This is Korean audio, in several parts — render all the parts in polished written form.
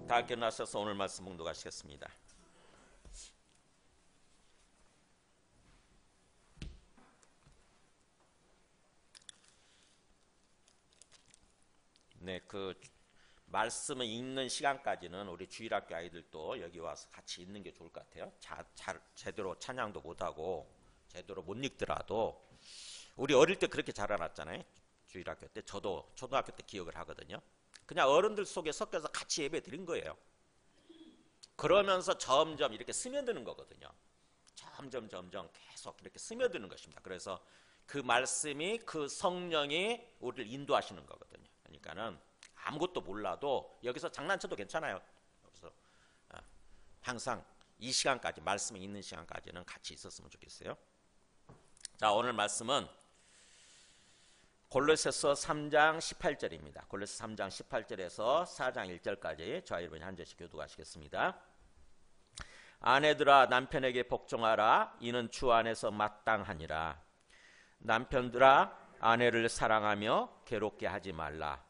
다 일어나셔서 오늘 말씀 봉독하시겠습니다. 네, 그 말씀을 읽는 시간까지는 우리 주일학교 아이들도 여기 와서 같이 읽는 게 좋을 것 같아요. 제대로 찬양도 못하고 제대로 못 읽더라도 우리 어릴 때 그렇게 자라났잖아요. 주일학교 때 저도 초등학교 때 기억을 하거든요. 그냥 어른들 속에 섞여서 같이 예배 드린 거예요. 그러면서 점점 이렇게 스며드는 거거든요. 점점 계속 이렇게 스며드는 것입니다. 그래서 그 말씀이, 그 성령이 우리를 인도하시는 거거든요. 그러니까는 아무것도 몰라도 여기서 장난쳐도 괜찮아요. 그래서 항상 이 시간까지, 말씀이 있는 시간까지는 같이 있었으면 좋겠어요. 자, 오늘 말씀은 골로새서 3장 18절입니다. 골로새 3장 18절에서 4장 1절까지 저와 여러분이 한 절씩 교독하시겠습니다. 아내들아 남편에게 복종하라. 이는 주 안에서 마땅하니라. 남편들아 아내를 사랑하며 괴롭게 하지 말라.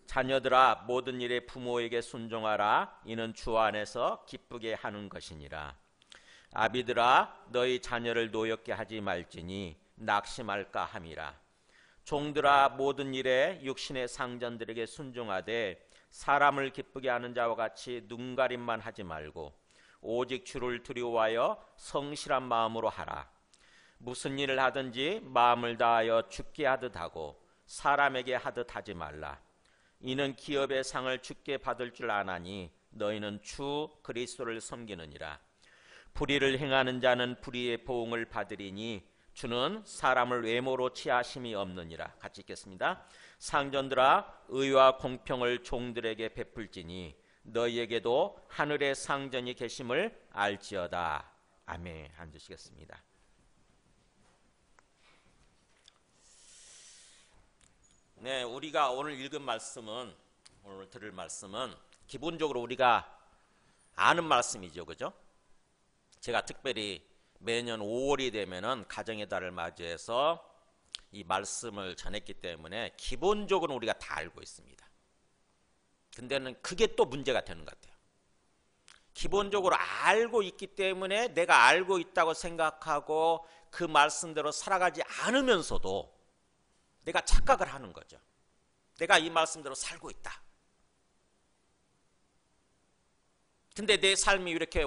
자녀들아 모든 일에 부모에게 순종하라. 이는 주 안에서 기쁘게 하는 것이니라. 아비들아 너희 자녀를 노엽게 하지 말지니 낙심할까 함이라. 종들아 모든 일에 육신의 상전들에게 순종하되 사람을 기쁘게 하는 자와 같이 눈가림만 하지 말고 오직 주를 두려워하여 성실한 마음으로 하라. 무슨 일을 하든지 마음을 다하여 주께 하듯 하고 사람에게 하듯 하지 말라. 이는 기업의 상을 주께 받을 줄 아나니 너희는 주 그리스도를 섬기느니라. 불의를 행하는 자는 불의의 보응을 받으리니 주는 사람을 외모로 취하심이 없느니라. 같이 읽겠습니다. 상전들아 의와 공평을 종들에게 베풀지니 너희에게도 하늘의 상전이 계심을 알지어다. 아멘. 앉으시겠습니다. 네, 우리가 오늘 읽은 말씀은, 오늘 들을 말씀은 기본적으로 우리가 아는 말씀이죠, 그죠? 제가 특별히 매년 5월이 되면은 가정의 달을 맞이해서 이 말씀을 전했기 때문에 기본적으로 우리가 다 알고 있습니다. 근데는 그게 또 문제가 되는 것 같아요. 기본적으로 알고 있기 때문에 내가 알고 있다고 생각하고 그 말씀대로 살아가지 않으면서도 내가 착각을 하는 거죠. 내가 이 말씀대로 살고 있다. 근데 내 삶이 이렇게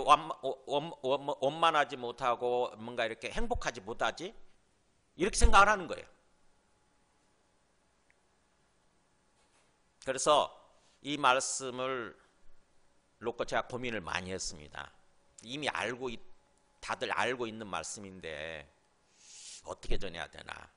원만하지 못하고 뭔가 이렇게 행복하지 못하지? 이렇게 생각을 하는 거예요. 그래서 이 말씀을 놓고 제가 고민을 많이 했습니다. 이미 다들 알고 있는 말씀인데 어떻게 전해야 되나?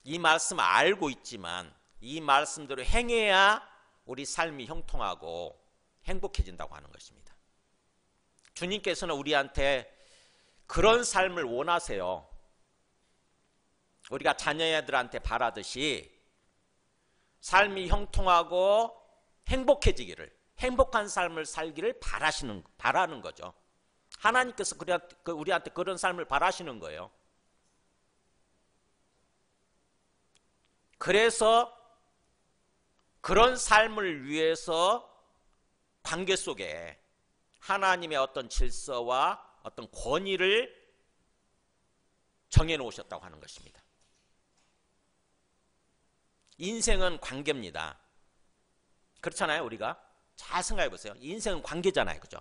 이 말씀 알고 있지만 이 말씀대로 행해야 우리 삶이 형통하고 행복해진다고 하는 것입니다. 주님께서는 우리한테 그런 삶을 원하세요. 우리가 자녀들한테 바라듯이 삶이 형통하고 행복해지기를, 행복한 삶을 살기를 바라는 거죠. 하나님께서 우리한테 그런 삶을 바라시는 거예요. 그래서 그런 삶을 위해서 관계 속에 하나님의 어떤 질서와 어떤 권위를 정해놓으셨다고 하는 것입니다. 인생은 관계입니다. 그렇잖아요, 우리가. 잘 생각해 보세요. 인생은 관계잖아요, 그죠?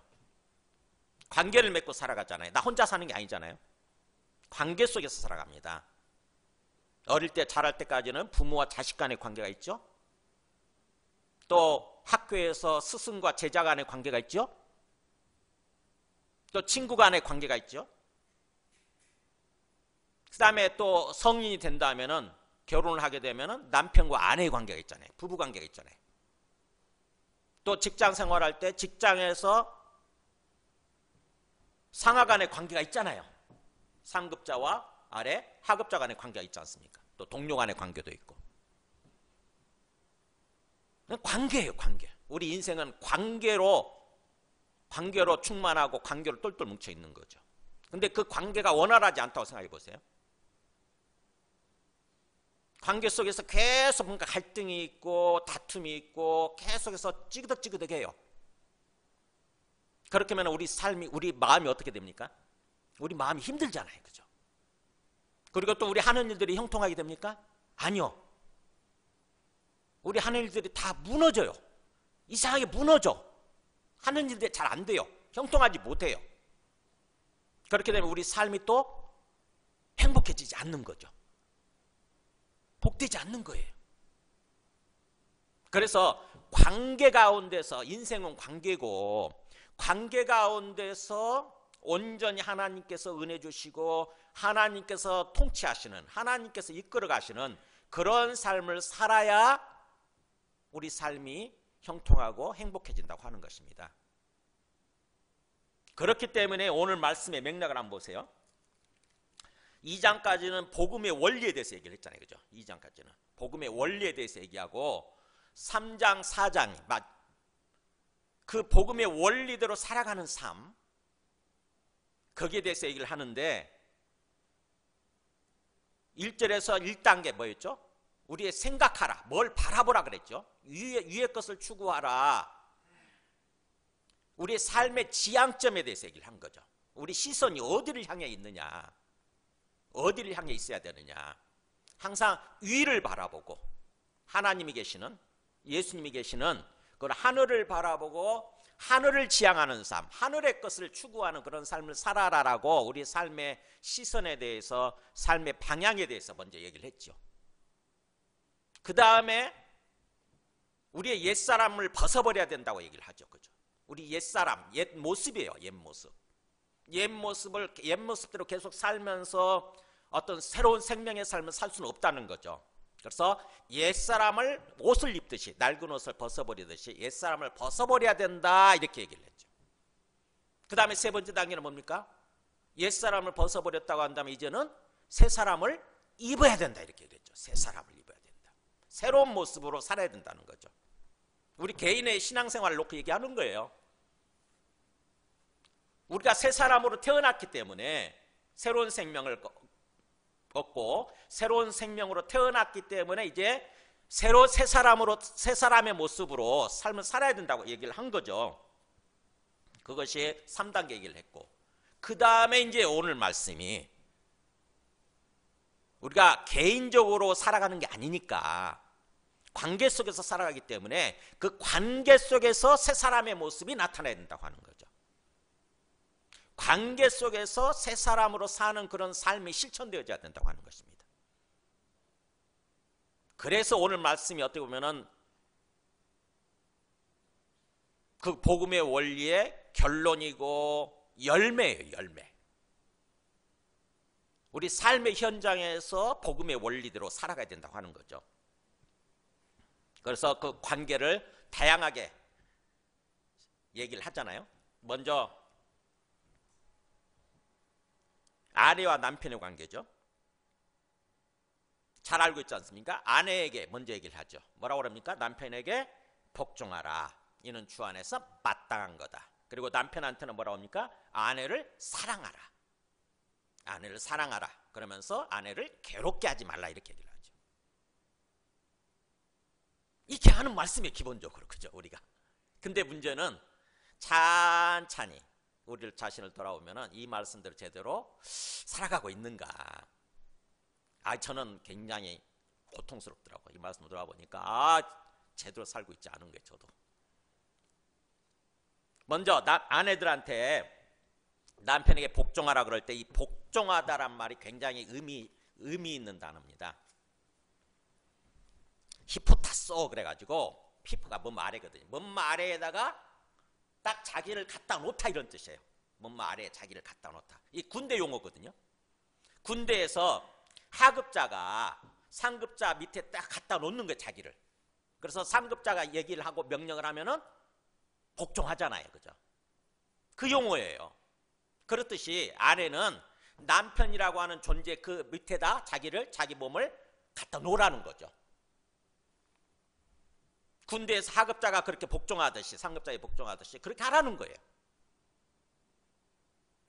관계를 맺고 살아가잖아요. 나 혼자 사는 게 아니잖아요. 관계 속에서 살아갑니다. 어릴 때 자랄 때까지는 부모와 자식 간의 관계가 있죠. 또 학교에서 스승과 제자 간의 관계가 있죠. 또 친구 간의 관계가 있죠. 그 다음에 또 성인이 된다면은, 결혼을 하게 되면은 남편과 아내의 관계가 있잖아요. 부부 관계가 있잖아요. 또 직장 생활할 때 직장에서 상하 간의 관계가 있잖아요. 상급자와 아래 하급자 간의 관계가 있지 않습니까? 또 동료 간의 관계도 있고. 관계예요, 관계. 우리 인생은 관계로 충만하고 관계로 똘똘 뭉쳐 있는 거죠. 근데 그 관계가 원활하지 않다고 생각해 보세요. 관계 속에서 계속 뭔가 갈등이 있고 다툼이 있고 계속해서 찌그덕찌그덕해요. 그렇게 하면 우리 삶이, 우리 마음이 어떻게 됩니까? 우리 마음이 힘들잖아요. 그죠? 그리고 또 우리 하는 일들이 형통하게 됩니까? 아니요. 우리 하는 일들이 다 무너져요. 이상하게 무너져. 하는 일들이 잘 안 돼요. 형통하지 못해요. 그렇게 되면 우리 삶이 또 행복해지지 않는 거죠. 복되지 않는 거예요. 그래서 관계 가운데서, 인생은 관계고, 관계 가운데서 온전히 하나님께서 은혜 주시고 하나님께서 통치하시는, 하나님께서 이끌어 가시는 그런 삶을 살아야 우리 삶이 형통하고 행복해진다고 하는 것입니다. 그렇기 때문에 오늘 말씀의 맥락을 한번 보세요. 2장까지는 복음의 원리에 대해서 얘기를 했잖아요. 그죠? 2장까지는 복음의 원리에 대해서 얘기하고 3장, 4장이 그 복음의 원리대로 살아가는 삶, 거기에 대해서 얘기를 하는데 1절에서 1단계 뭐였죠? 우리의 생각하라, 뭘 바라보라 그랬죠? 위의 것을 추구하라. 우리의 삶의 지향점에 대해서 얘기를 한 거죠. 우리 시선이 어디를 향해 있느냐, 어디를 향해 있어야 되느냐. 항상 위를 바라보고 하나님이 계시는, 예수님이 계시는 그 하늘을 바라보고 하늘을 지향하는 삶, 하늘의 것을 추구하는 그런 삶을 살아라라고 우리 삶의 시선에 대해서, 삶의 방향에 대해서 먼저 얘기를 했죠. 그 다음에 우리의 옛사람을 벗어버려야 된다고 얘기를 하죠. 그죠? 우리 옛사람, 옛 모습이에요. 옛 모습. 옛 모습대로 계속 살면서 어떤 새로운 생명의 삶을 살 수는 없다는 거죠. 그래서 옛사람을 옷을 입듯이, 낡은 옷을 벗어버리듯이 옛사람을 벗어버려야 된다, 이렇게 얘기를 했죠. 그 다음에 세 번째 단계는 뭡니까? 옛사람을 벗어버렸다고 한다면 이제는 새 사람을 입어야 된다, 이렇게 얘기했죠. 새 사람을 입어야 된다. 새로운 모습으로 살아야 된다는 거죠. 우리 개인의 신앙생활을 놓고 얘기하는 거예요. 우리가 새 사람으로 태어났기 때문에, 새로운 생명을 얻고 새로운 생명으로 태어났기 때문에 이제 새 사람으로, 새 사람의 모습으로 삶을 살아야 된다고 얘기를 한 거죠. 그것이 3단계 얘기를 했고, 그 다음에 이제 오늘 말씀이 우리가 개인적으로 살아가는 게 아니니까 관계 속에서 살아가기 때문에 그 관계 속에서 새 사람의 모습이 나타나야 된다고 하는 거죠. 관계 속에서 새 사람으로 사는 그런 삶이 실천되어져야 된다고 하는 것입니다. 그래서 오늘 말씀이 어떻게 보면은 그 복음의 원리의 결론이고 열매예요. 열매. 우리 삶의 현장에서 복음의 원리대로 살아가야 된다고 하는 거죠. 그래서 그 관계를 다양하게 얘기를 하잖아요. 먼저 아내와 남편의 관계죠. 잘 알고 있지 않습니까? 아내에게 먼저 얘기를 하죠. 뭐라고 그럽니까? 남편에게 복종하라. 이는 주 안에서 마땅한 거다. 그리고 남편한테는 뭐라고 합니까? 아내를 사랑하라. 아내를 사랑하라. 그러면서 아내를 괴롭게 하지 말라, 이렇게 얘기를 하죠. 이렇게 하는 말씀이 기본적으로, 그죠, 우리가. 근데 문제는 찬찬히 우리를 자신을 돌아오면은 이 말씀대로 제대로 살아가고 있는가. 저는 굉장히 고통스럽더라고요. 이 말씀을 돌아보니까 제대로 살고 있지 않은 거예요. 저도. 먼저 아내들한테 남편에게 복종하라 그럴 때 이 복종하다란 말이 굉장히 의미 있는 단어입니다. 히포타소 그래가지고, 피프가 몸 아래거든요. 몸 아래에다가 딱 자기를 갖다 놓다, 이런 뜻이에요. 몸 아래에 자기를 갖다 놓다. 이 군대 용어거든요. 군대에서 하급자가 상급자 밑에 딱 갖다 놓는 거예요, 자기를. 그래서 상급자가 얘기를 하고 명령을 하면은 복종하잖아요. 그죠? 그 용어예요. 그렇듯이 아내는 남편이라고 하는 존재 그 밑에다 자기 몸을 갖다 놓으라는 거죠. 군대에서 하급자가 그렇게 복종하듯이, 상급자에 복종하듯이 그렇게 하라는 거예요.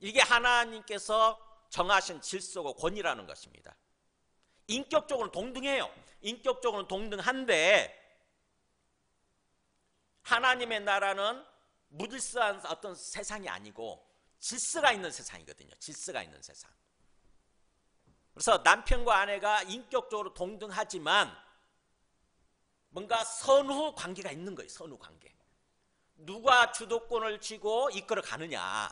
이게 하나님께서 정하신 질서고 권위라는 것입니다. 인격적으로 동등해요. 인격적으로 동등한데 하나님의 나라는 무질서한 어떤 세상이 아니고 질서가 있는 세상이거든요. 질서가 있는 세상. 그래서 남편과 아내가 인격적으로 동등하지만 뭔가 선후 관계가 있는 거예요. 선후 관계. 누가 주도권을 쥐고 이끌어 가느냐,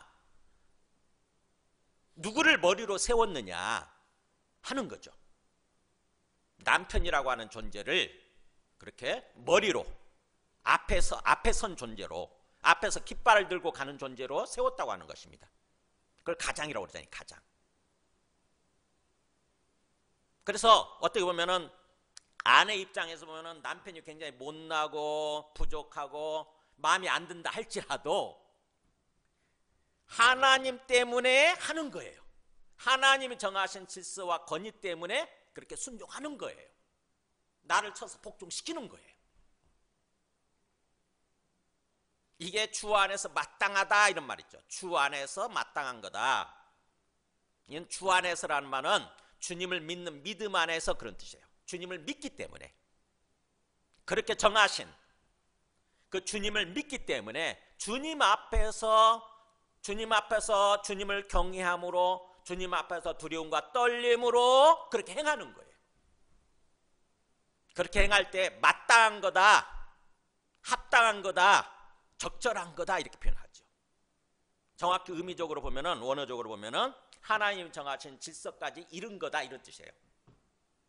누구를 머리로 세웠느냐 하는 거죠. 남편이라고 하는 존재를 그렇게 머리로 앞에 선 존재로, 앞에서 깃발을 들고 가는 존재로 세웠다고 하는 것입니다. 그걸 가장이라고 그러잖아요. 가장. 그래서 어떻게 보면은 아내 입장에서 보면은 남편이 굉장히 못나고 부족하고 마음에 안 든다 할지라도 하나님 때문에 하는 거예요. 하나님이 정하신 질서와 권위 때문에 그렇게 순종하는 거예요. 나를 쳐서 복종시키는 거예요. 이게 주 안에서 마땅하다 이런 말이죠. 주 안에서 마땅한 거다. 이건 주 안에서라는 말은 주님을 믿는 믿음 안에서 그런 뜻이에요. 주님을 믿기 때문에, 그렇게 정하신 그 주님을 믿기 때문에 주님 앞에서 주님을 경외함으로, 주님 앞에서 두려움과 떨림으로 그렇게 행하는 거예요. 그렇게 행할 때 마땅한 거다, 합당한 거다, 적절한 거다 이렇게 표현하죠. 정확히 의미적으로 보면은, 원어적으로 보면은 하나님 정하신 질서까지 이룬 거다 이런 뜻이에요.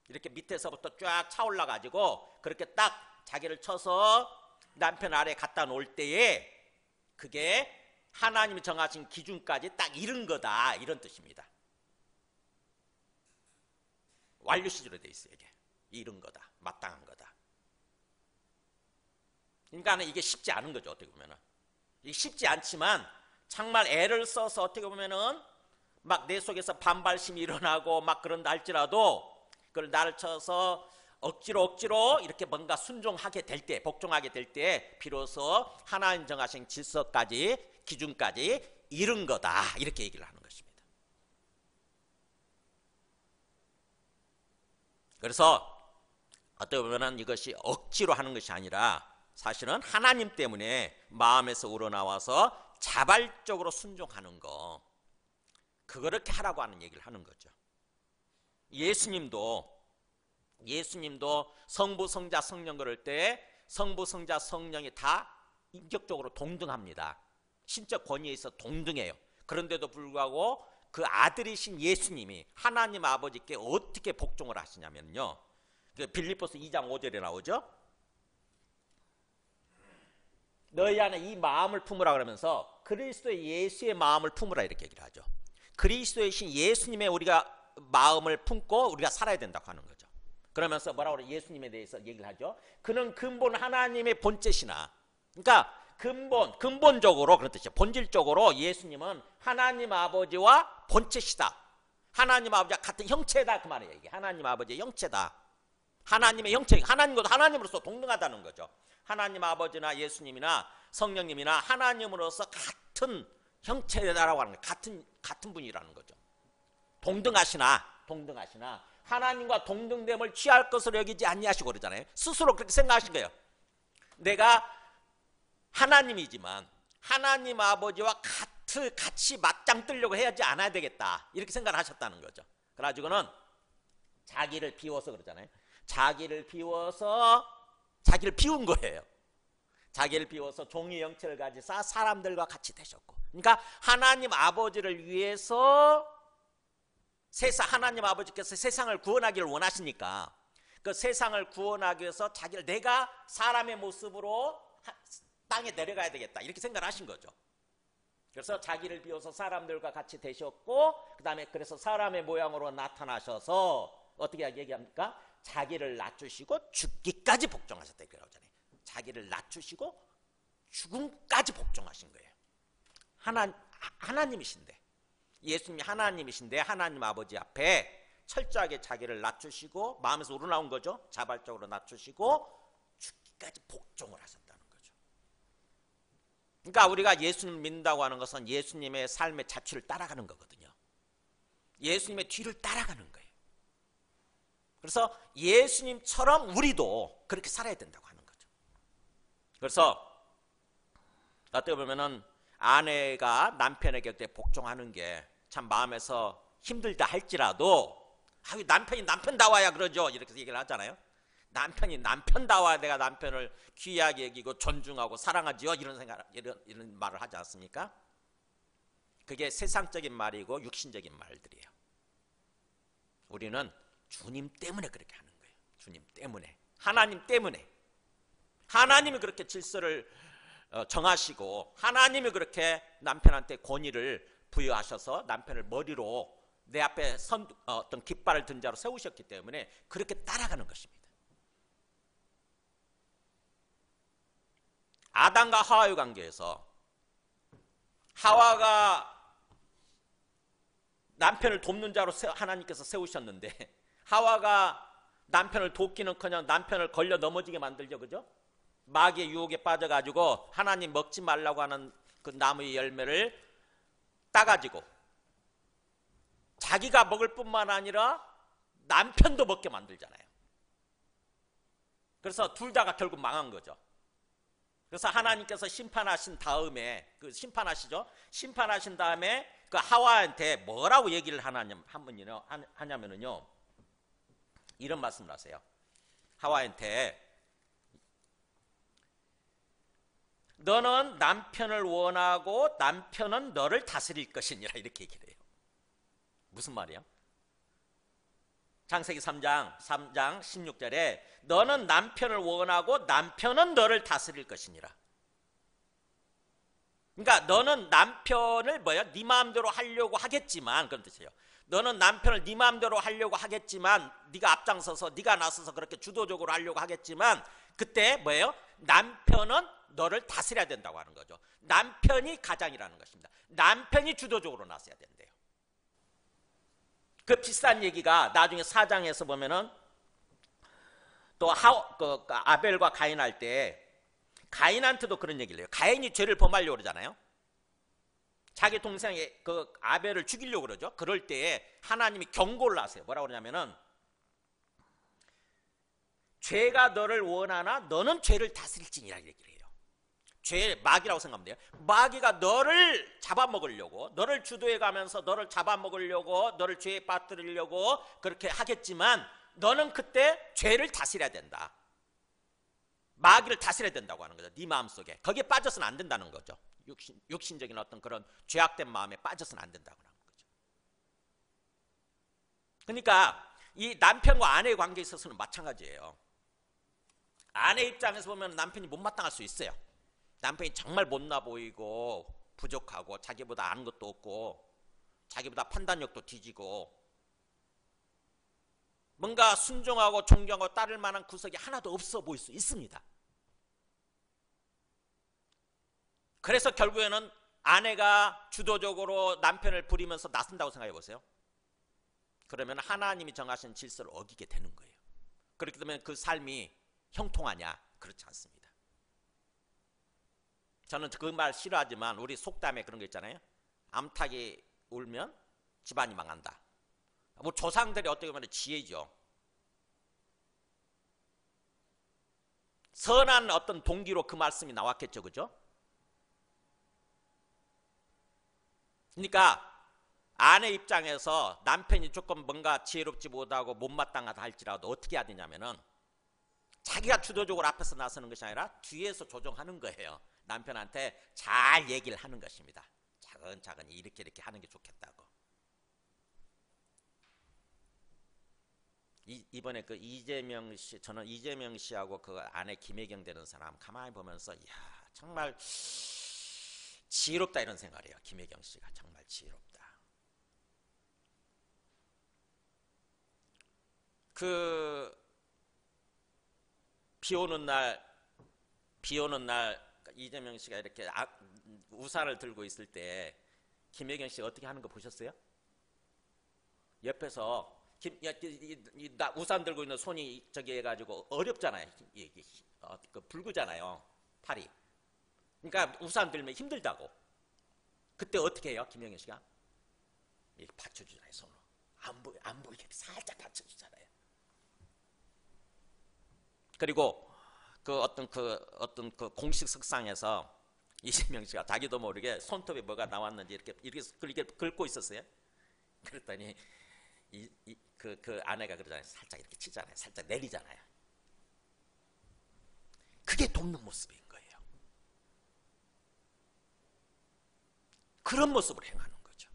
이렇게 밑에서부터 쫙 차올라 가지고 그렇게 딱 자기를 쳐서 남편 아래에 갖다 놓을 때에 그게 하나님이 정하신 기준까지 딱 이룬 거다 이런 뜻입니다. 완료 시제로 돼 있어요. 이게 이룬 거다, 마땅한 거다. 그러니까 이게 쉽지 않은 거죠. 어떻게 보면은 이게 쉽지 않지만 정말 애를 써서 어떻게 보면은 막 내 속에서 반발심이 일어나고 막 그런다 할지라도 그걸 나를 쳐서 억지로 이렇게 뭔가 순종하게 될 때, 복종하게 될 때 비로소 하나님 정하신 질서까지, 기준까지 이룬 거다 이렇게 얘기를 하는 것입니다. 그래서 어떻게 보면 이것이 억지로 하는 것이 아니라 사실은 하나님 때문에 마음에서 우러나와서 자발적으로 순종하는 거, 그렇게 하라고 하는 얘기를 하는 거죠. 예수님도 성부, 성자, 성령 그럴 때 성부, 성자, 성령이 다 인격적으로 동등합니다. 신적 권위에 있어 동등해요. 그런데도 불구하고 그 아들이신 예수님이 하나님 아버지께 어떻게 복종을 하시냐면요, 그 빌립보서 2장 5절에 나오죠. 너희 안에 이 마음을 품으라 그러면서 그리스도의 예수의 마음을 품으라 이렇게 얘기를 하죠. 그리스도이신 예수님의 우리가 마음을 품고 우리가 살아야 된다고 하는 거죠. 그러면서 뭐라고 그래? 예수님에 대해서 얘기를 하죠. 그는 근본 하나님의 본체시나, 그러니까 근본적으로 그런 뜻이죠. 본질적으로 예수님은 하나님 아버지와 본체시다. 하나님 아버지와 같은 형체다 그 말이에요. 이게 하나님 아버지의 형체다. 하나님의 형체, 하나님과 하나님으로서 동등하다는 거죠. 하나님 아버지나 예수님이나 성령님이나 하나님으로서 같은 형체다라고 하는 거예요. 같은 분이라는 거죠. 동등하시나 하나님과 동등됨을 취할 것으로 여기지 아니하시고 그러잖아요. 스스로 그렇게 생각하신 거예요. 내가 하나님이지만 하나님 아버지와 같이 맞짱 뜨려고 해야지 않아야 되겠다 이렇게 생각을 하셨다는 거죠. 그래가지고는 자기를 비워서 그러잖아요. 자기를 비운 거예요. 자기를 비워서 종의 형체를 가지사 사람들과 같이 되셨고, 그러니까 하나님 아버지를 위해서 하나님 아버지께서 세상을 구원하기를 원하시니까 그 세상을 구원하기 위해서 내가 사람의 모습으로 땅에 내려가야 되겠다 이렇게 생각을 하신 거죠. 그래서 자기를 비워서 사람들과 같이 되셨고, 그 다음에 그래서 사람의 모양으로 나타나셔서 어떻게 얘기합니까? 자기를 낮추시고 죽기까지 복종하셨다 이렇게 나오잖아요. 자기를 낮추시고 죽음까지 복종하신 거예요. 하나님이신데, 예수님이 하나님이신데 하나님 아버지 앞에 철저하게 자기를 낮추시고, 마음에서 우러나온 거죠. 자발적으로 낮추시고 죽기까지 복종을 하셨다는 거죠. 그러니까 우리가 예수님을 믿는다고 하는 것은 예수님의 삶의 자취를 따라가는 거거든요. 예수님의 뒤를 따라가는 거예요. 그래서 예수님처럼 우리도 그렇게 살아야 된다고 하는 거죠. 그래서 어떻게 보면은 아내가 남편에게 복종하는 게 참 마음에서 힘들다 할지라도 남편이 남편다워야 그러죠. 이렇게 얘기를 하잖아요. 남편이 남편다워야 내가 남편을 귀하게 여기고 존중하고 사랑하지요. 이런 말을 하지 않습니까? 그게 세상적인 말이고 육신적인 말들이에요. 우리는 주님 때문에 그렇게 하는 거예요. 주님 때문에, 하나님 때문에. 하나님이 그렇게 질서를 정하시고 하나님이 그렇게 남편한테 권위를 부여하셔서 남편을 머리로 내 앞에 어떤 깃발을 든 자로 세우셨기 때문에 그렇게 따라가는 것입니다. 아담과 하와의 관계에서 하와가 남편을 돕는 자로 하나님께서 세우셨는데 하와가 남편을 돕기는커녕 남편을 걸려 넘어지게 만들죠. 그죠? 마귀의 유혹에 빠져가지고 하나님 먹지 말라고 하는 그 나무의 열매를 따가지고 자기가 먹을 뿐만 아니라 남편도 먹게 만들잖아요. 그래서 둘 다가 결국 망한 거죠. 그래서 하나님께서 심판하신 다음에 심판하시죠. 심판하신 다음에 그 하와한테 뭐라고 얘기를 하냐면은요. 이런 말씀을 하세요. 하와한테 너는 남편을 원하고 남편은 너를 다스릴 것이니라 이렇게 얘기를 해요. 무슨 말이야? 창세기 3장 16절에 너는 남편을 원하고 남편은 너를 다스릴 것이니라. 그러니까 너는 남편을 네 마음대로 하려고 하겠지만 그런 뜻이에요. 너는 남편을 네 마음대로 하려고 하겠지만 네가 앞장서서 네가 나서서 그렇게 주도적으로 하려고 하겠지만 그때 남편은 너를 다스려야 된다고 하는 거죠. 남편이 가장이라는 것입니다. 남편이 주도적으로 나서야 된대요. 그 비슷한 얘기가 나중에 4장에서 보면은 또 아벨과 가인 할 때 가인한테도 그런 얘기를 해요. 가인이 죄를 범하려고 그러잖아요. 자기 동생의 그 아벨을 죽이려고 그러죠. 그럴 때에 하나님이 경고를 하세요. 뭐라고 그러냐면은 죄가 너를 원하나 너는 죄를 다스릴지니라 얘기를 해요. 죄 마귀라고 생각하면 돼요. 마귀가 너를 잡아먹으려고 너를 주도해 가면서 너를 잡아먹으려고 너를 죄에 빠뜨리려고 그렇게 하겠지만 너는 그때 죄를 다스려야 된다. 마귀를 다스려야 된다고 하는 거죠. 네 마음속에. 거기에 빠져서는 안 된다는 거죠. 육신적인 어떤 그런 죄악된 마음에 빠져서는 안 된다고 하는 거죠. 그러니까 이 남편과 아내의 관계에 있어서는 마찬가지예요. 아내 입장에서 보면 남편이 못마땅할 수 있어요. 남편이 정말 못나 보이고 부족하고 자기보다 아는 것도 없고 자기보다 판단력도 뒤지고 뭔가 순종하고 존경하고 따를 만한 구석이 하나도 없어 보일 수 있습니다. 그래서 결국에는 아내가 주도적으로 남편을 부리면서 나선다고 생각해 보세요. 그러면 하나님이 정하신 질서를 어기게 되는 거예요. 그렇게 되면 그 삶이 형통하냐? 그렇지 않습니다. 저는 그 말 싫어하지만 우리 속담에 그런 거 있잖아요. 암탉이 울면 집안이 망한다. 뭐 조상들이 어떻게 보면 지혜죠. 선한 어떤 동기로 그 말씀이 나왔겠죠. 그죠? 그러니까 아내 입장에서 남편이 조금 뭔가 지혜롭지 못하고 못마땅하다 할지라도 어떻게 해야 되냐면은 자기가 주도적으로 앞에서 나서는 것이 아니라 뒤에서 조정하는 거예요. 남편한테 잘 얘기를 하는 것입니다. 차근차근 이렇게 하는 게 좋겠다고. 이번에 그 이재명 씨, 저는 이재명 씨하고 그 아내 김혜경 되는 사람 가만히 보면서 이야 정말 지혜롭다 이런 생각을 해요. 김혜경 씨가 정말 지혜롭다. 그 비 오는 날 이재명 씨가 이렇게 우산을 들고 있을 때 김혜경 씨가 어떻게 하는 거 보셨어요? 옆에서 우산 들고 있는 손이 저기 해가지고 어렵잖아요. 붉으잖아요. 팔이. 그러니까 우산 들면 힘들다고. 그때 어떻게 해요? 김혜경 씨가? 이렇게 받쳐주잖아요. 손으로. 안 보이게 살짝 받쳐주잖아요. 그리고 그 공식 석상에서 이재명 씨가 자기도 모르게 손톱에 뭐가 나왔는지 이렇게 긁고 있었어요. 그랬더니 그 아내가 그러잖아요. 살짝 이렇게 치잖아요. 살짝 내리잖아요. 그게 돕는 모습인 거예요. 그런 모습으로 행하는 거죠.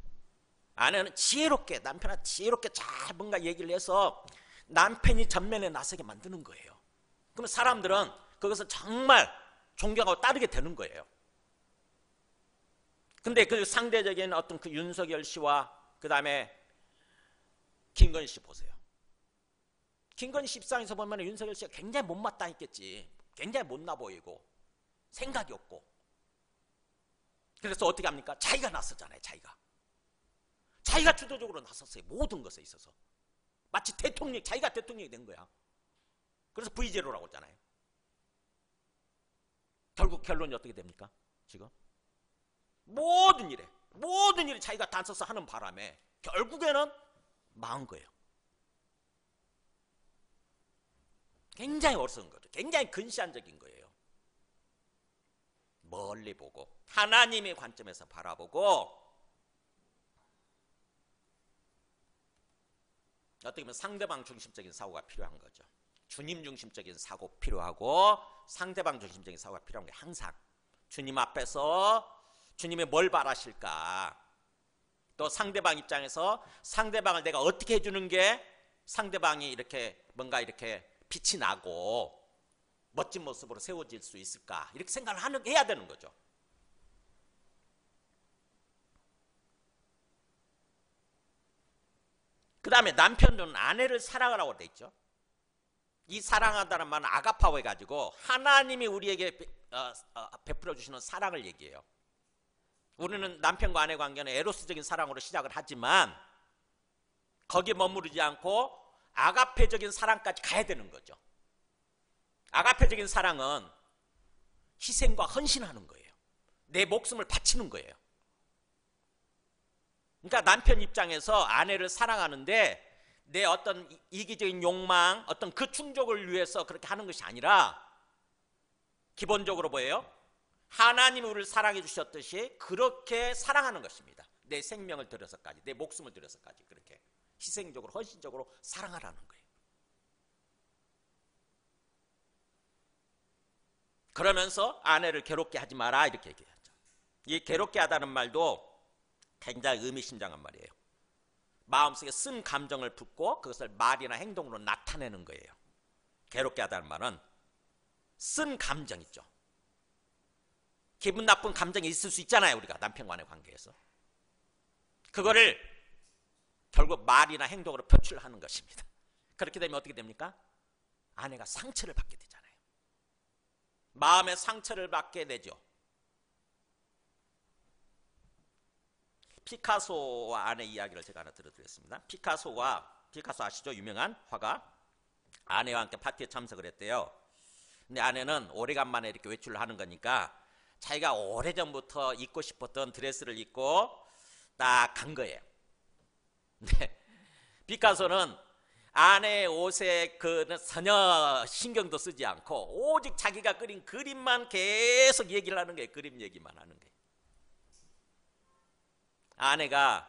아내는 지혜롭게, 남편한테 지혜롭게 잘 뭔가 얘기를 해서 남편이 전면에 나서게 만드는 거예요. 그러면 사람들은 그것을 정말 존경하고 따르게 되는 거예요. 근데 그 상대적인 어떤 그 윤석열 씨와 그 다음에 김건희 씨 보세요. 김건희 씨 입장에서 보면 윤석열 씨가 굉장히 못마땅했겠지. 굉장히 못나 보이고 생각이 없고. 그래서 어떻게 합니까? 자기가 나섰잖아요. 자기가 주도적으로 나섰어요. 모든 것에 있어서. 마치 자기가 대통령이 된 거야. 그래서 V제로라고 했잖아요. 결국 결론이 어떻게 됩니까? 지금 모든 일에 자기가 단서서 하는 바람에 결국에는 망한 거예요. 굉장히 어리석은 거죠. 굉장히 근시안적인 거예요. 멀리 보고 하나님의 관점에서 바라보고 어떻게 보면 상대방 중심적인 사고가 필요한 거죠. 주님 중심적인 사고 필요하고 상대방 중심적인 사고가 필요한 게 항상 주님 앞에서 주님이 뭘 바라실까, 또 상대방 입장에서 상대방을 내가 어떻게 해주는 게 상대방이 이렇게 뭔가 이렇게 빛이 나고 멋진 모습으로 세워질 수 있을까, 이렇게 생각을 해야 되는 거죠. 그 다음에 남편은 아내를 사랑하라고 돼 있죠. 이 사랑한다는 말은 아가파오 해가지고 하나님이 우리에게 베풀어 주시는 사랑을 얘기해요. 우리는 남편과 아내 관계는 에로스적인 사랑으로 시작을 하지만 거기에 머무르지 않고 아가페적인 사랑까지 가야 되는 거죠. 아가페적인 사랑은 희생과 헌신하는 거예요. 내 목숨을 바치는 거예요. 그러니까 남편 입장에서 아내를 사랑하는데 내 어떤 이기적인 욕망, 어떤 그 충족을 위해서 그렇게 하는 것이 아니라 기본적으로 뭐예요? 하나님이 우리를 사랑해 주셨듯이 그렇게 사랑하는 것입니다. 내 생명을 들여서까지, 내 목숨을 들여서까지 그렇게 희생적으로, 헌신적으로 사랑하라는 거예요. 그러면서 아내를 괴롭게 하지 마라 이렇게 얘기하죠. 이 괴롭게 하다는 말도 굉장히 의미심장한 말이에요. 마음속에 쓴 감정을 붓고 그것을 말이나 행동으로 나타내는 거예요. 괴롭게 하다는 말은 쓴 감정 있죠. 기분 나쁜 감정이 있을 수 있잖아요. 우리가 남편과의 관계에서. 그거를 결국 말이나 행동으로 표출하는 것입니다. 그렇게 되면 어떻게 됩니까? 아내가 상처를 받게 되잖아요. 마음의 상처를 받게 되죠. 피카소와 아내 이야기를 제가 하나 들어드렸습니다. 피카소 아시죠? 유명한 화가. 아내와 함께 파티에 참석을 했대요. 근데 아내는 오래간만에 이렇게 외출을 하는 거니까 자기가 오래전부터 입고 싶었던 드레스를 입고 딱 간 거예요. 근데 피카소는 아내의 옷에 전혀 신경도 쓰지 않고 오직 자기가 그린 그림만 계속 얘기를 하는 거예요. 그림 얘기만 하는 거예요. 아내가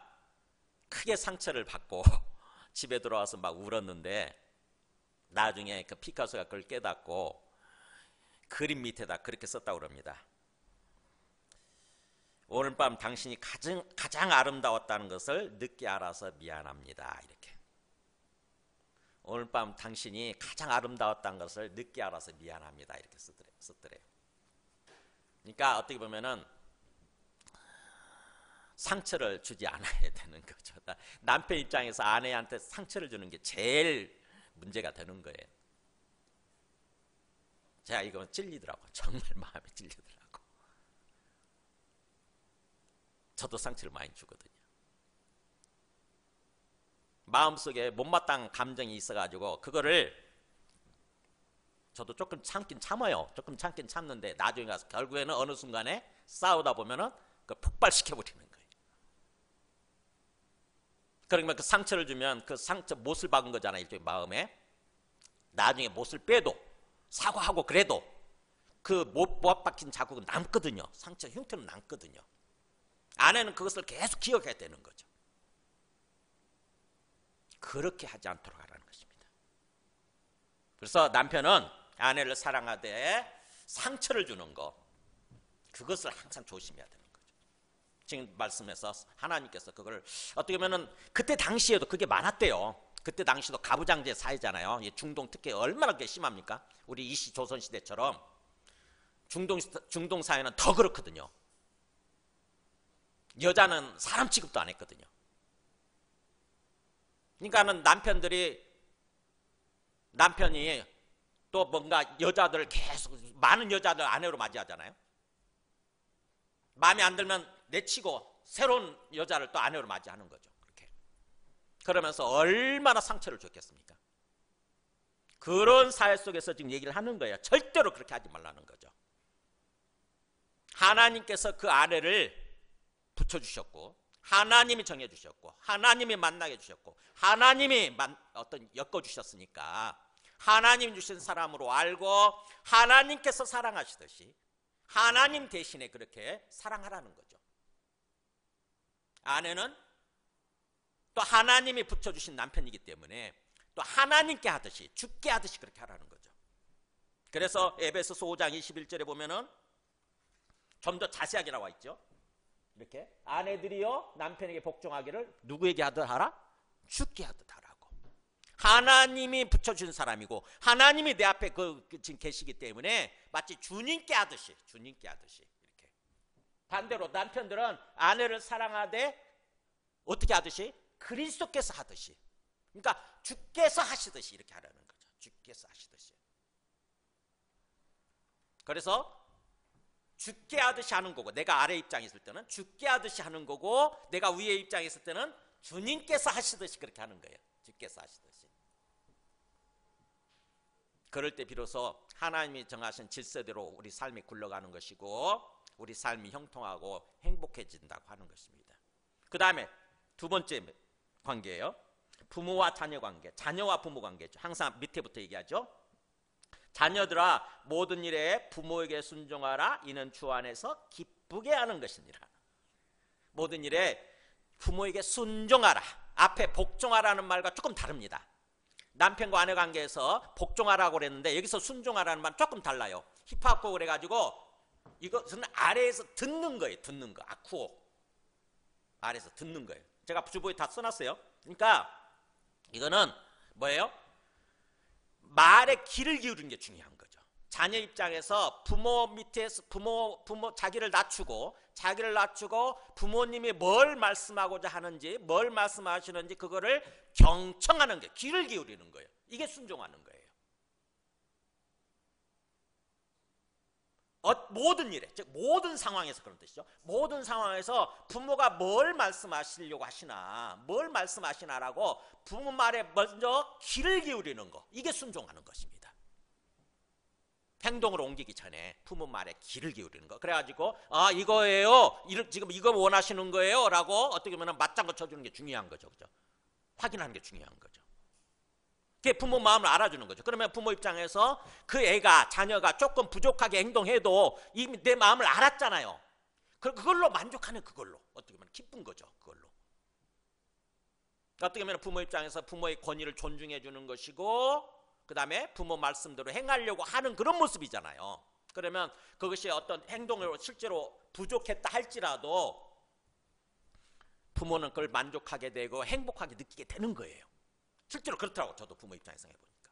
크게 상처를 받고 집에 들어와서 막 울었는데 나중에 그 피카소가 그걸 깨닫고 그림 밑에다 그렇게 썼다고 그럽니다. 오늘 밤 당신이 가장 아름다웠다는 것을 늦게 알아서 미안합니다. 이렇게. 오늘 밤 당신이 가장 아름다웠다는 것을 늦게 알아서 미안합니다. 이렇게 썼더래요. 그러니까 어떻게 보면은 상처를 주지 않아야 되는 거죠. 남편 입장에서 아내한테 상처를 주는 게 제일 문제가 되는 거예요. 제가 이거 찔리더라고. 정말 마음에 찔리더라고. 저도 상처를 많이 주거든요. 마음속에 못마땅한 감정이 있어가지고 그거를 저도 조금 참긴 참아요. 조금 참긴 참는데 나중에 가서 결국에는 어느 순간에 싸우다 보면은 그걸 폭발시켜버리는 거예요. 그러면 그 상처를 주면 그 상처 못을 박은 거잖아요. 일종의 마음에. 나중에 못을 빼도 사과하고 그래도 그 못 박힌 자국은 남거든요. 상처 흉터는 남거든요. 아내는 그것을 계속 기억해야 되는 거죠. 그렇게 하지 않도록 하라는 것입니다. 그래서 남편은 아내를 사랑하되 상처를 주는 거, 그것을 항상 조심해야 되는 거죠. 지금 말씀에서 하나님께서 그걸 어떻게 보면은 그때 당시에도 그게 많았대요. 그때 당시도 가부장제 사회잖아요. 중동 특히 얼마나 그게 심합니까? 우리 이시 조선 시대처럼 중동 사회는 더 그렇거든요. 여자는 사람 취급도 안 했거든요. 그러니까는 남편이 또 뭔가 여자들 계속 많은 여자들 아내로 맞이하잖아요. 마음에 안 들면 내치고 새로운 여자를 또 아내로 맞이하는 거죠. 그렇게. 그러면서 얼마나 상처를 줬겠습니까? 그런 사회 속에서 지금 얘기를 하는 거예요. 절대로 그렇게 하지 말라는 거죠. 하나님께서 그 아내를 붙여주셨고, 하나님이 정해주셨고, 하나님이 만나게 해주셨고, 하나님이 엮어주셨으니까 하나님 주신 사람으로 알고 하나님께서 사랑하시듯이 하나님 대신에 그렇게 사랑하라는 거죠. 아내는 또 하나님이 붙여주신 남편이기 때문에 또 하나님께 하듯이, 주께 하듯이 그렇게 하라는 거죠. 그래서 에베소서 5장 21절에 보면은 좀 더 자세하게 나와 있죠. 이렇게 아내들이여 남편에게 복종하기를 누구에게 하듯 하라? 주께 하듯 하라고. 하나님이 붙여준 사람이고 하나님이 내 앞에 지금 계시기 때문에 마치 주님께 하듯이 이렇게. 반대로 남편들은 아내를 사랑하되 어떻게 하듯이? 그리스도께서 하듯이. 그러니까 주께서 하시듯이 이렇게 하라는 거죠. 주께서 하시듯이. 그래서 주께 하듯이 하는 거고, 내가 아래 입장에 있을 때는 주께 하듯이 하는 거고, 내가 위에 입장에 있을 때는 주님께서 하시듯이 그렇게 하는 거예요. 주께서 하시듯이. 그럴 때 비로소 하나님이 정하신 질서대로 우리 삶이 굴러가는 것이고 우리 삶이 형통하고 행복해진다고 하는 것입니다. 그 다음에 두 번째 관계예요. 부모와 자녀 관계, 자녀와 부모 관계죠. 항상 밑에부터 얘기하죠. 자녀들아 모든 일에 부모에게 순종하라. 이는 주 안에서 기쁘게 하는 것이니라. 모든 일에 부모에게 순종하라. 앞에 복종하라는 말과 조금 다릅니다. 남편과 아내 관계에서 복종하라고 그랬는데 여기서 순종하라는 말 조금 달라요. 힙합곡 그래가지고 이것은 아래에서 듣는 거예요. 듣는 거. 아쿠오. 아래에서 듣는 거예요. 제가 주보에 다 써놨어요. 그러니까 이거는 뭐예요? 말에 귀를 기울이는 게 중요한 거죠. 자녀 입장에서 부모 밑에서 부모 자기를 낮추고 부모님이 뭘 말씀하고자 하는지, 뭘 말씀하시는지 그거를 경청하는 게, 귀를 기울이는 거예요. 이게 순종하는 거예요. 모든 일에, 즉 모든 상황에서 그런 뜻이죠. 모든 상황에서 부모가 뭘 말씀하시려고 하시나, 뭘 말씀하시나라고 부모 말에 먼저 귀를 기울이는 거, 이게 순종하는 것입니다. 행동으로 옮기기 전에 부모 말에 귀를 기울이는 거. 그래가지고 이거예요, 지금 이거 원하시는 거예요 라고 어떻게 보면 맞장구 쳐주는 게 중요한 거죠. 그죠? 확인하는 게 중요한 거죠. 그게 부모 마음을 알아주는 거죠. 그러면 부모 입장에서 그 애가, 자녀가 조금 부족하게 행동해도 이미 내 마음을 알았잖아요. 그걸로 만족하는, 그걸로 어떻게 보면 기쁜 거죠. 그걸로 어떻게 보면 부모 입장에서 부모의 권위를 존중해 주는 것이고, 그 다음에 부모 말씀대로 행하려고 하는 그런 모습이잖아요. 그러면 그것이 어떤 행동으로 실제로 부족했다 할지라도 부모는 그걸 만족하게 되고 행복하게 느끼게 되는 거예요. 실제로 그렇더라고. 저도 부모 입장에서 해보니까.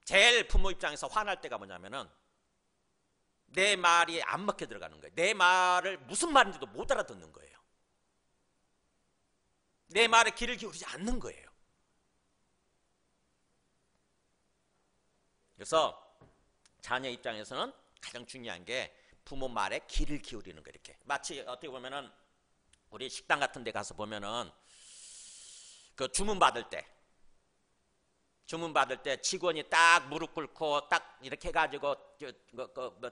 제일 부모 입장에서 화날 때가 뭐냐면은 내 말이 안 먹혀 들어가는 거예요. 내 말을 무슨 말인지도 못 알아듣는 거예요. 내 말에 귀를 기울이지 않는 거예요. 그래서 자녀 입장에서는 가장 중요한 게 부모 말에 귀를 기울이는 거. 이렇게 마치 어떻게 보면은 우리 식당 같은 데 가서 보면은 그 주문 받을 때 직원이 딱 무릎 꿇고 딱 이렇게 해가지고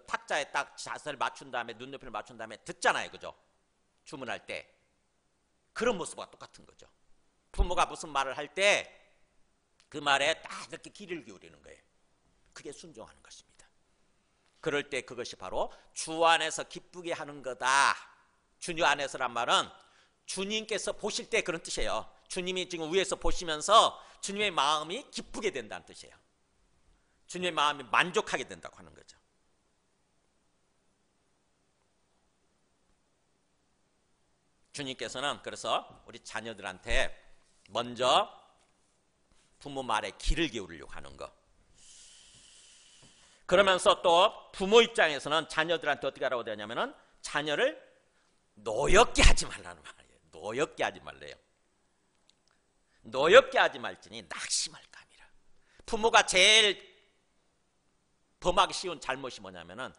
탁자에 딱 자세를 맞춘 다음에 눈높이를 맞춘 다음에 듣잖아요. 그죠? 주문할 때 그런 모습과 똑같은 거죠. 부모가 무슨 말을 할 때 그 말에 딱 이렇게 귀를 기울이는 거예요. 그게 순종하는 것입니다. 그럴 때 그것이 바로 주 안에서 기쁘게 하는 거다. 주 안에서란 말은 주님께서 보실 때 그런 뜻이에요. 주님이 지금 위에서 보시면서 주님의 마음이 기쁘게 된다는 뜻이에요. 주님의 마음이 만족하게 된다고 하는 거죠. 주님께서는 그래서 우리 자녀들한테 먼저 부모 말에 귀를 기울이려고 하는 거. 그러면서 또 부모 입장에서는 자녀들한테 어떻게 하라고 되냐면은 자녀를 노엽게 하지 말라는 말이에요. 노엽게 하지 말래요. 노엽게 하지 말지니 낙심할 감이라. 부모가 제일 범하기 쉬운 잘못이 뭐냐면은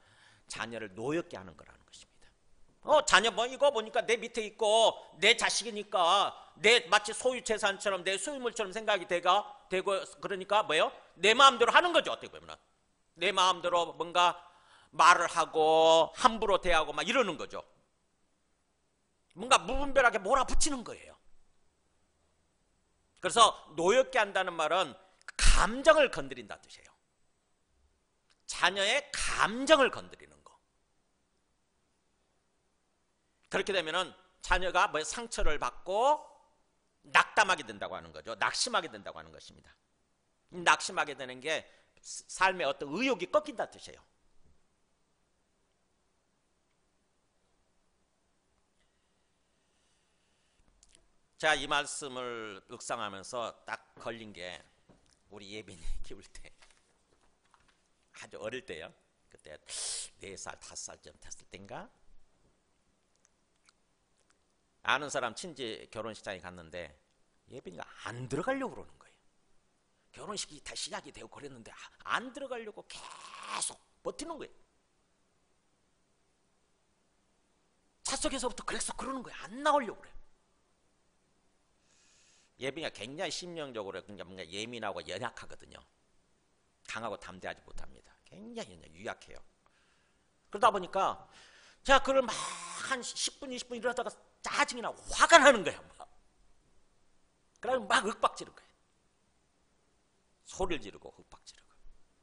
자녀를 노엽게 하는 거라는 것입니다. 자녀 뭐 이거 보니까 내 밑에 있고 내 자식이니까 내 마치 소유 재산처럼 내 소유물처럼 생각이 되고 그러니까 뭐예요? 내 마음대로 하는 거죠. 어떻게 보면 내 마음대로 뭔가 말을 하고 함부로 대하고 막 이러는 거죠. 뭔가 무분별하게 몰아붙이는 거예요. 그래서 노엽게 한다는 말은 감정을 건드린다는 뜻이에요. 자녀의 감정을 건드리는 거. 그렇게 되면은 자녀가 뭐 상처를 받고 낙담하게 된다고 하는 거죠. 낙심하게 된다고 하는 것입니다. 낙심하게 되는 게 삶의 어떤 의욕이 꺾인다는 뜻이에요. 제가 이 말씀을 묵상하면서 딱 걸린 게 우리 예빈이 키울 때 아주 어릴 때요. 그때 4살, 5살쯤 됐을 때인가? 아는 사람 친지 결혼식장에 갔는데 예빈이가 안 들어가려고 그러는 거예요. 결혼식이 다 시작이 되고 그랬는데 안 들어가려고 계속 버티는 거예요. 차 속에서부터 그래서 그러는 거예요. 안 나오려고 그래요. 예빈이가 굉장히 심령적으로 뭔가 예민하고 연약하거든요. 강하고 담대하지 못합니다. 굉장히 유약해요. 그러다 보니까 제가 그걸 막 한 10분, 20분 이러다가 짜증이 나고 화가 나는 거예요. 그래가지고 막 윽박지른 거예요. 소리를 지르고 윽박 지르고.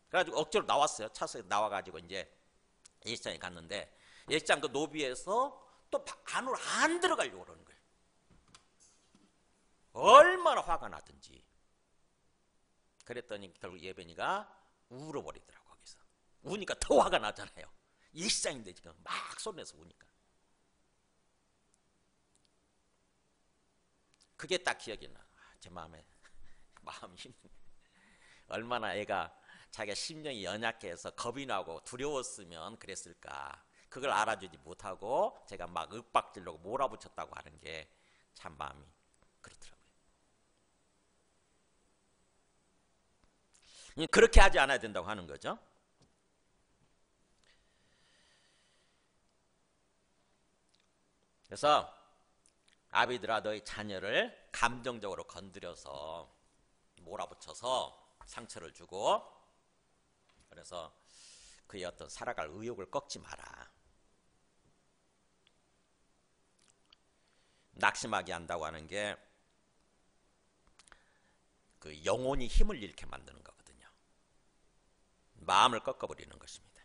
그래가지고 억지로 나왔어요. 차에서 나와가지고 이제 예식장에 갔는데 예식장 그 노비에서 또 안으로 안 들어가려고 그러는 거예요. 얼마나 화가 나든지. 그랬더니 결국 예빈이가 울어버리더라고. 거기서 우니까 더 화가 나잖아요. 예식장인데 지금 막 소리내서 우니까. 그게 딱 기억이 나. 제 마음이 힘드네. 얼마나 애가 자기가 심령이 연약해서 겁이 나고 두려웠으면 그랬을까. 그걸 알아주지 못하고 제가 막 윽박지르고 몰아붙였다고 하는 게 참 마음이 그렇더라고요. 그렇게 하지 않아야 된다고 하는 거죠. 그래서 아비들아 너희 자녀를 감정적으로 건드려서 몰아붙여서 상처를 주고 그래서 그의 어떤 살아갈 의욕을 꺾지 마라. 낙심하게 한다고 하는 게 그 영혼이 힘을 잃게 만드는 거거든요. 마음을 꺾어버리는 것입니다.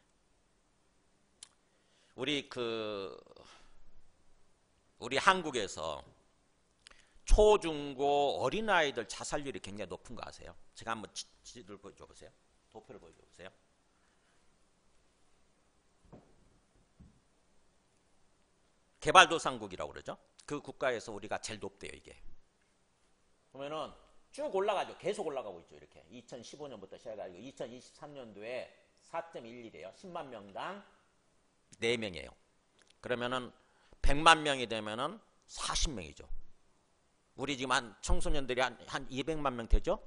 우리 한국에서 초중고 어린아이들 자살률이 굉장히 높은 거 아세요? 제가 한번 지도를 보여줘 보세요. 도표를 보여줘 보세요. 개발도상국이라고 그러죠. 그 국가에서 우리가 제일 높대요. 이게 보면은 쭉 올라가죠. 계속 올라가고 있죠. 이렇게 2015년부터 시작해가지고 2023년도에 4.11이에요. 10만 명당 4명이에요. 그러면은 100만 명이 되면은 40명이죠. 우리 지금 한 청소년들이 한 200만 명 되죠?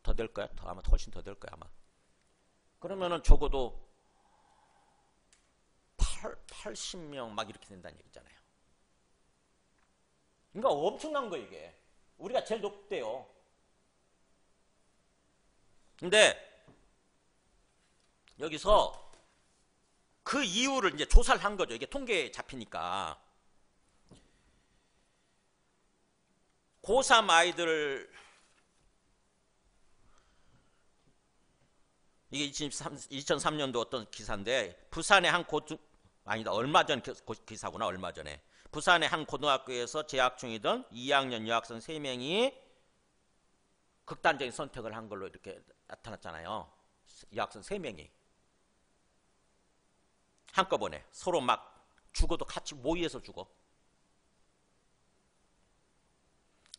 더 될 거야? 아마 훨씬 더 될 거야 아마. 그러면은 적어도 80명 막 이렇게 된다는 얘기잖아요. 그러니까 엄청난 거 이게. 우리가 제일 높대요. 근데 여기서 그 이유를 이제 조사를 한 거죠. 이게 통계에 잡히니까. 고3 아이들 이게 2003년도 어떤 기사인데 부산의 한 아니다 얼마 전 기사구나. 얼마 전에 부산의 한 고등학교에서 재학 중이던 2학년 여학생 3명이 극단적인 선택을 한 걸로 이렇게 나타났잖아요. 여학생 3명이 한꺼번에 서로 막 죽어도 같이 모의해서 죽어.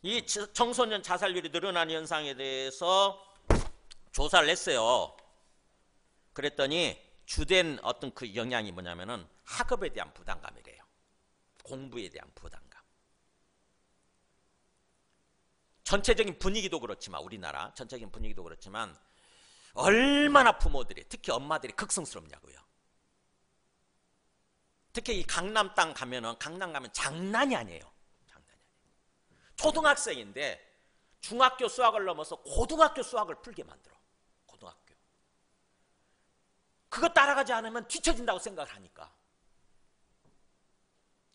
이 청소년 자살률이 늘어나는 현상에 대해서 조사를 했어요. 그랬더니 주된 어떤 그 영향이 뭐냐면은 학업에 대한 부담감이래요. 공부에 대한 부담감. 전체적인 분위기도 그렇지만 우리나라 전체적인 분위기도 그렇지만 얼마나 부모들이 특히 엄마들이 극성스럽냐고요. 특히 이 강남 땅 가면은 강남 가면 장난이 아니에요. 장난이 아니에요. 초등학생인데 중학교 수학을 넘어서 고등학교 수학을 풀게 만들어. 고등학교. 그거 따라가지 않으면 뒤처진다고 생각을 하니까.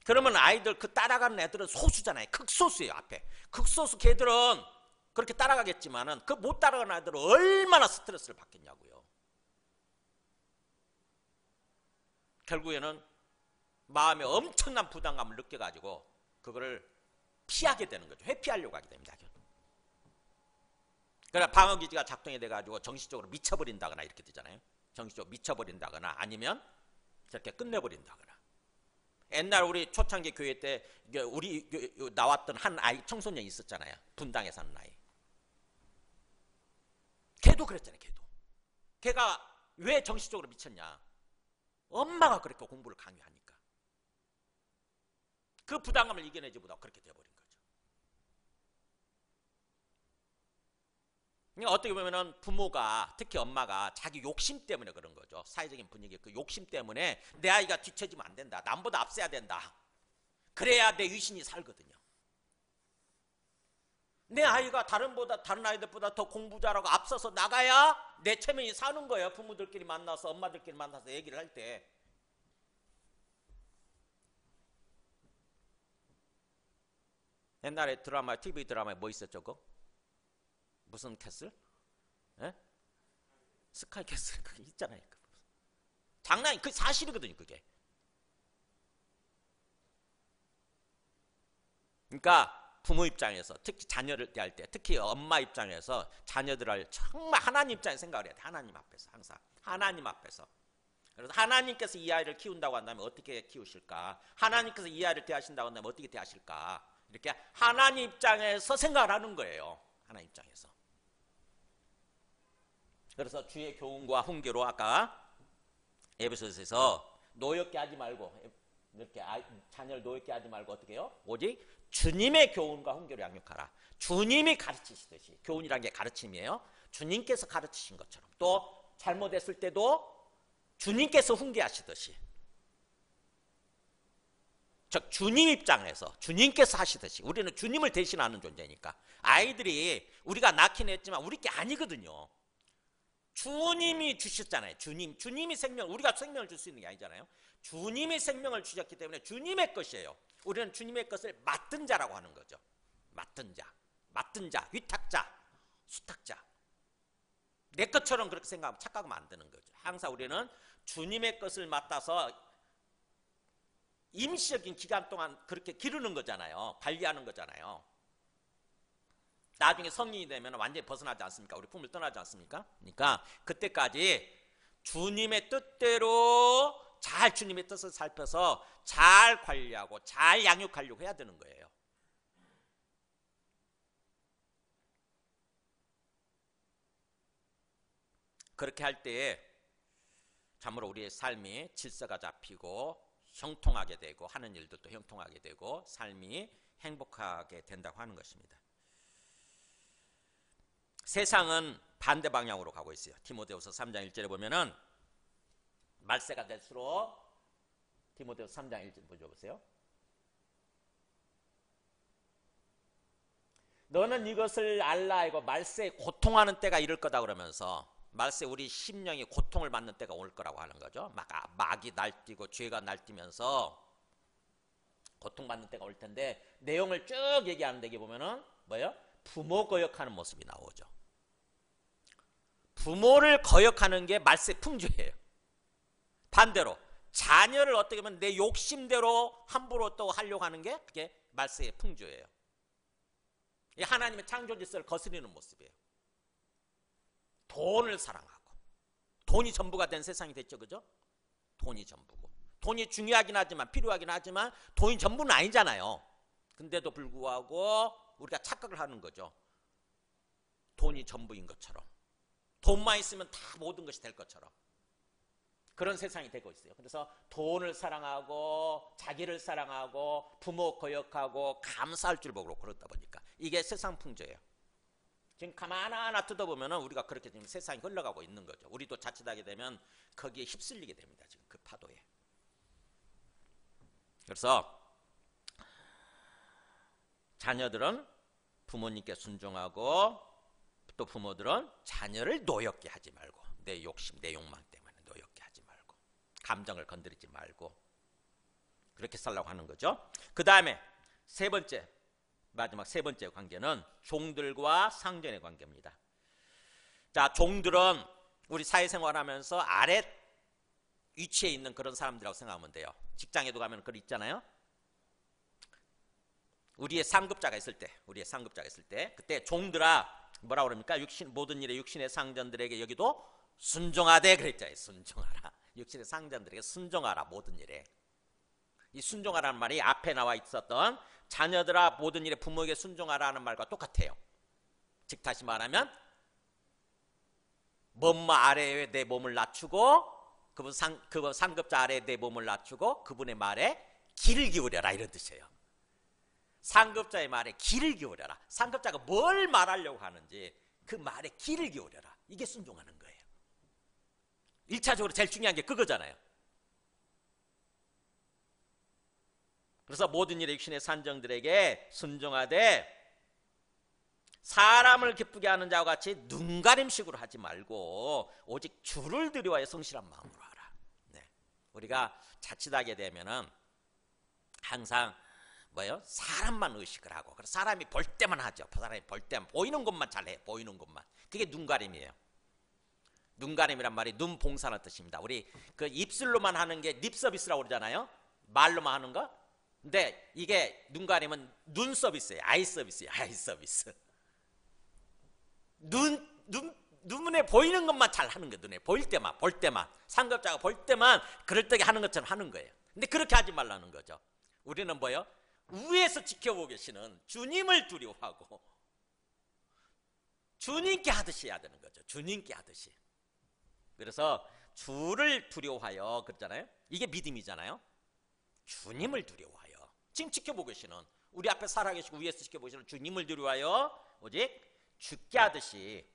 그러면 아이들 그 따라가는 애들은 소수잖아요. 극소수예요. 앞에. 극소수 걔들은 그렇게 따라가겠지만은 그 못 따라가는 아이들은 얼마나 스트레스를 받겠냐고요. 결국에는 마음에 엄청난 부담감을 느껴가지고 그거를 피하게 되는 거죠. 회피하려고 하게 됩니다. 그러나 방어기지가 작동이 돼가지고 정신적으로 미쳐버린다거나 이렇게 되잖아요. 정신적으로 미쳐버린다거나 아니면 저렇게 끝내버린다거나. 옛날 우리 초창기 교회 때 우리 나왔던 한 아이 청소년이 있었잖아요. 분당에 사는 아이. 걔도 그랬잖아요. 걔가 왜 정신적으로 미쳤냐. 엄마가 그렇게 공부를 강요하니까. 그 부담감을 이겨내지 못하고 그렇게 돼버린 거죠. 그러니까 어떻게 보면은 부모가 특히 엄마가 자기 욕심 때문에 그런 거죠. 사회적인 분위기 그 욕심 때문에 내 아이가 뒤처지면 안 된다. 남보다 앞서야 된다. 그래야 내 유신이 살거든요. 내 아이가 다른 아이들보다 더 공부 잘하고 앞서서 나가야 내 체면이 사는 거예요. 부모들끼리 만나서 엄마들끼리 만나서 얘기를 할 때. 옛날에 드라마 TV 드라마에 뭐 있었죠? 그거? 무슨 캐슬? 예? 스카이 캐슬 그게 있잖아요. 장난이 그 사실이거든요. 그게. 그러니까 부모 입장에서 특히 자녀를 대할 때 특히 엄마 입장에서 자녀들을 정말 하나님 입장에 생각을 해야 돼. 하나님 앞에서 항상 하나님 앞에서. 그래서 하나님께서 이 아이를 키운다고 한다면 어떻게 키우실까? 하나님께서 이 아이를 대하신다고 한다면 어떻게 대하실까? 이렇게 하나님 입장에서 생각을 하는 거예요. 하나님 입장에서. 그래서 주의 교훈과 훈계로 아까 에베소서에서 노엽게 하지 말고 이렇게 자녀를 노엽게 하지 말고 어떻게 해요? 오직 주님의 교훈과 훈계로 양육하라. 주님이 가르치시듯이 교훈이란 게 가르침이에요. 주님께서 가르치신 것처럼 또 잘못했을 때도 주님께서 훈계하시듯이 즉 주님 입장에서 주님께서 하시듯이 우리는 주님을 대신하는 존재니까 아이들이 우리가 낳긴 했지만 우리 게 아니거든요. 주님이 주셨잖아요. 주님이 생명, 우리가 생명을 줄 수 있는 게 아니잖아요. 주님이 생명을 주셨기 때문에 주님의 것이에요. 우리는 주님의 것을 맡은 자라고 하는 거죠. 맡은 자, 위탁자, 수탁자. 내 것처럼 그렇게 생각하면 착각하면 안 되는 거죠. 항상 우리는 주님의 것을 맡아서 임시적인 기간 동안 그렇게 기르는 거잖아요. 관리하는 거잖아요. 나중에 성인이 되면 완전히 벗어나지 않습니까? 우리 품을 떠나지 않습니까? 그러니까 그때까지 주님의 뜻대로 잘 주님의 뜻을 살펴서 잘 관리하고 잘 양육하려고 해야 되는 거예요. 그렇게 할 때에 참으로 우리의 삶이 질서가 잡히고 형통하게 되고 하는 일들도 형통하게 되고 삶이 행복하게 된다고 하는 것입니다. 세상은 반대 방향으로 가고 있어요. 디모데후서 3장 1절에 보면은 말세가 될수록 디모데후서 3장 1절 보세요. 너는 이것을 알라 하고 말세에 고통하는 때가 이를 거다 그러면서 말세 우리 심령이 고통을 받는 때가 올 거라고 하는 거죠. 막이 날뛰고 죄가 날뛰면서 고통받는 때가 올 텐데 내용을 쭉 얘기하는 데 보면은 뭐예요? 부모 거역하는 모습이 나오죠. 부모를 거역하는 게 말세 풍조예요. 반대로 자녀를 어떻게 보면 내 욕심대로 함부로 또 하려고 하는 게 그게 말세의 풍조예요. 이 하나님의 창조 질서를 거스르는 모습이에요. 돈을 사랑하고 돈이 전부가 된 세상이 됐죠, 그죠? 돈이 전부고 돈이 중요하긴 하지만 필요하긴 하지만 돈이 전부는 아니잖아요. 근데도 불구하고 우리가 착각을 하는 거죠. 돈이 전부인 것처럼, 돈만 있으면 다 모든 것이 될 것처럼 그런 세상이 되고 있어요. 그래서 돈을 사랑하고 자기를 사랑하고 부모 거역하고 감사할 줄 모르고 그러다 보니까 이게 세상 풍조예요. 지금 가만하나 뜯어보면 우리가 그렇게 지금 세상이 흘러가고 있는 거죠. 우리도 자칫하게 되면 거기에 휩쓸리게 됩니다. 지금 그 파도에. 그래서 자녀들은 부모님께 순종하고 또 부모들은 자녀를 노엽게 하지 말고 내 욕심, 내 욕망 때문에 노엽게 하지 말고 감정을 건드리지 말고 그렇게 살라고 하는 거죠. 그 다음에 세 번째, 마지막 세 번째 관계는 종들과 상전의 관계입니다. 자, 종들은 우리 사회생활하면서 아래 위치에 있는 그런 사람들이라고 생각하면 돼요. 직장에도 가면 그런 있잖아요. 우리의 상급자가 있을 때 그때 종들아 뭐라 그럽니까? 모든 일에 육신의 상전들에게 여기도 순종하되 그랬잖아요. 순종하라. 육신의 상전들에게 순종하라. 모든 일에. 이 순종하라는 말이 앞에 나와 있었던 자녀들아 모든 일에 부모에게 순종하라는 말과 똑같아요. 즉 다시 말하면 몸마 아래에 내 몸을 낮추고 그분 상급자 아래에 내 몸을 낮추고 그분의 말에 귀를 기울여라 이런 뜻이에요. 상급자의 말에 귀를 기울여라. 상급자가 뭘 말하려고 하는지 그 말에 귀를 기울여라. 이게 순종하는 거예요. 1차적으로 제일 중요한 게 그거잖아요. 그래서 모든 일에 육신의 산정들에게 순종하되 사람을 기쁘게 하는 자와 같이 눈가림식으로 하지 말고 오직 주를 두려워하여 성실한 마음으로 하라. 네. 우리가 자칫하게 되면은 항상 사람만 의식을 하고 사람이 볼 때만 하죠. 사람이 볼 때만 보이는 것만 잘해. 보이는 것만. 그게 눈가림이에요. 눈가림이란 말이 눈 봉사라는 뜻입니다. 우리 그 입술로만 하는 게 립 서비스라고 그러잖아요. 말로만 하는 거. 근데 이게 눈가림은 눈 서비스예요. 아이 서비스예요. 아이 서비스. 눈에 보이는 것만 잘 하는 거예요. 눈에 보일 때만, 볼 때만. 상급자가 볼 때만 그럴때게 하는 것처럼 하는 거예요. 근데 그렇게 하지 말라는 거죠. 우리는 위에서 지켜보고 계시는 주님을 두려워하고 주님께 하듯이 해야 되는 거죠. 주님께 하듯이. 그래서 주를 두려워하여 그랬잖아요. 이게 믿음이잖아요. 주님을 두려워하여 지금 지켜보고 계시는 우리 앞에 살아계시고 위에서 지켜보시는 주님을 두려워하여 오직 죽게 하듯이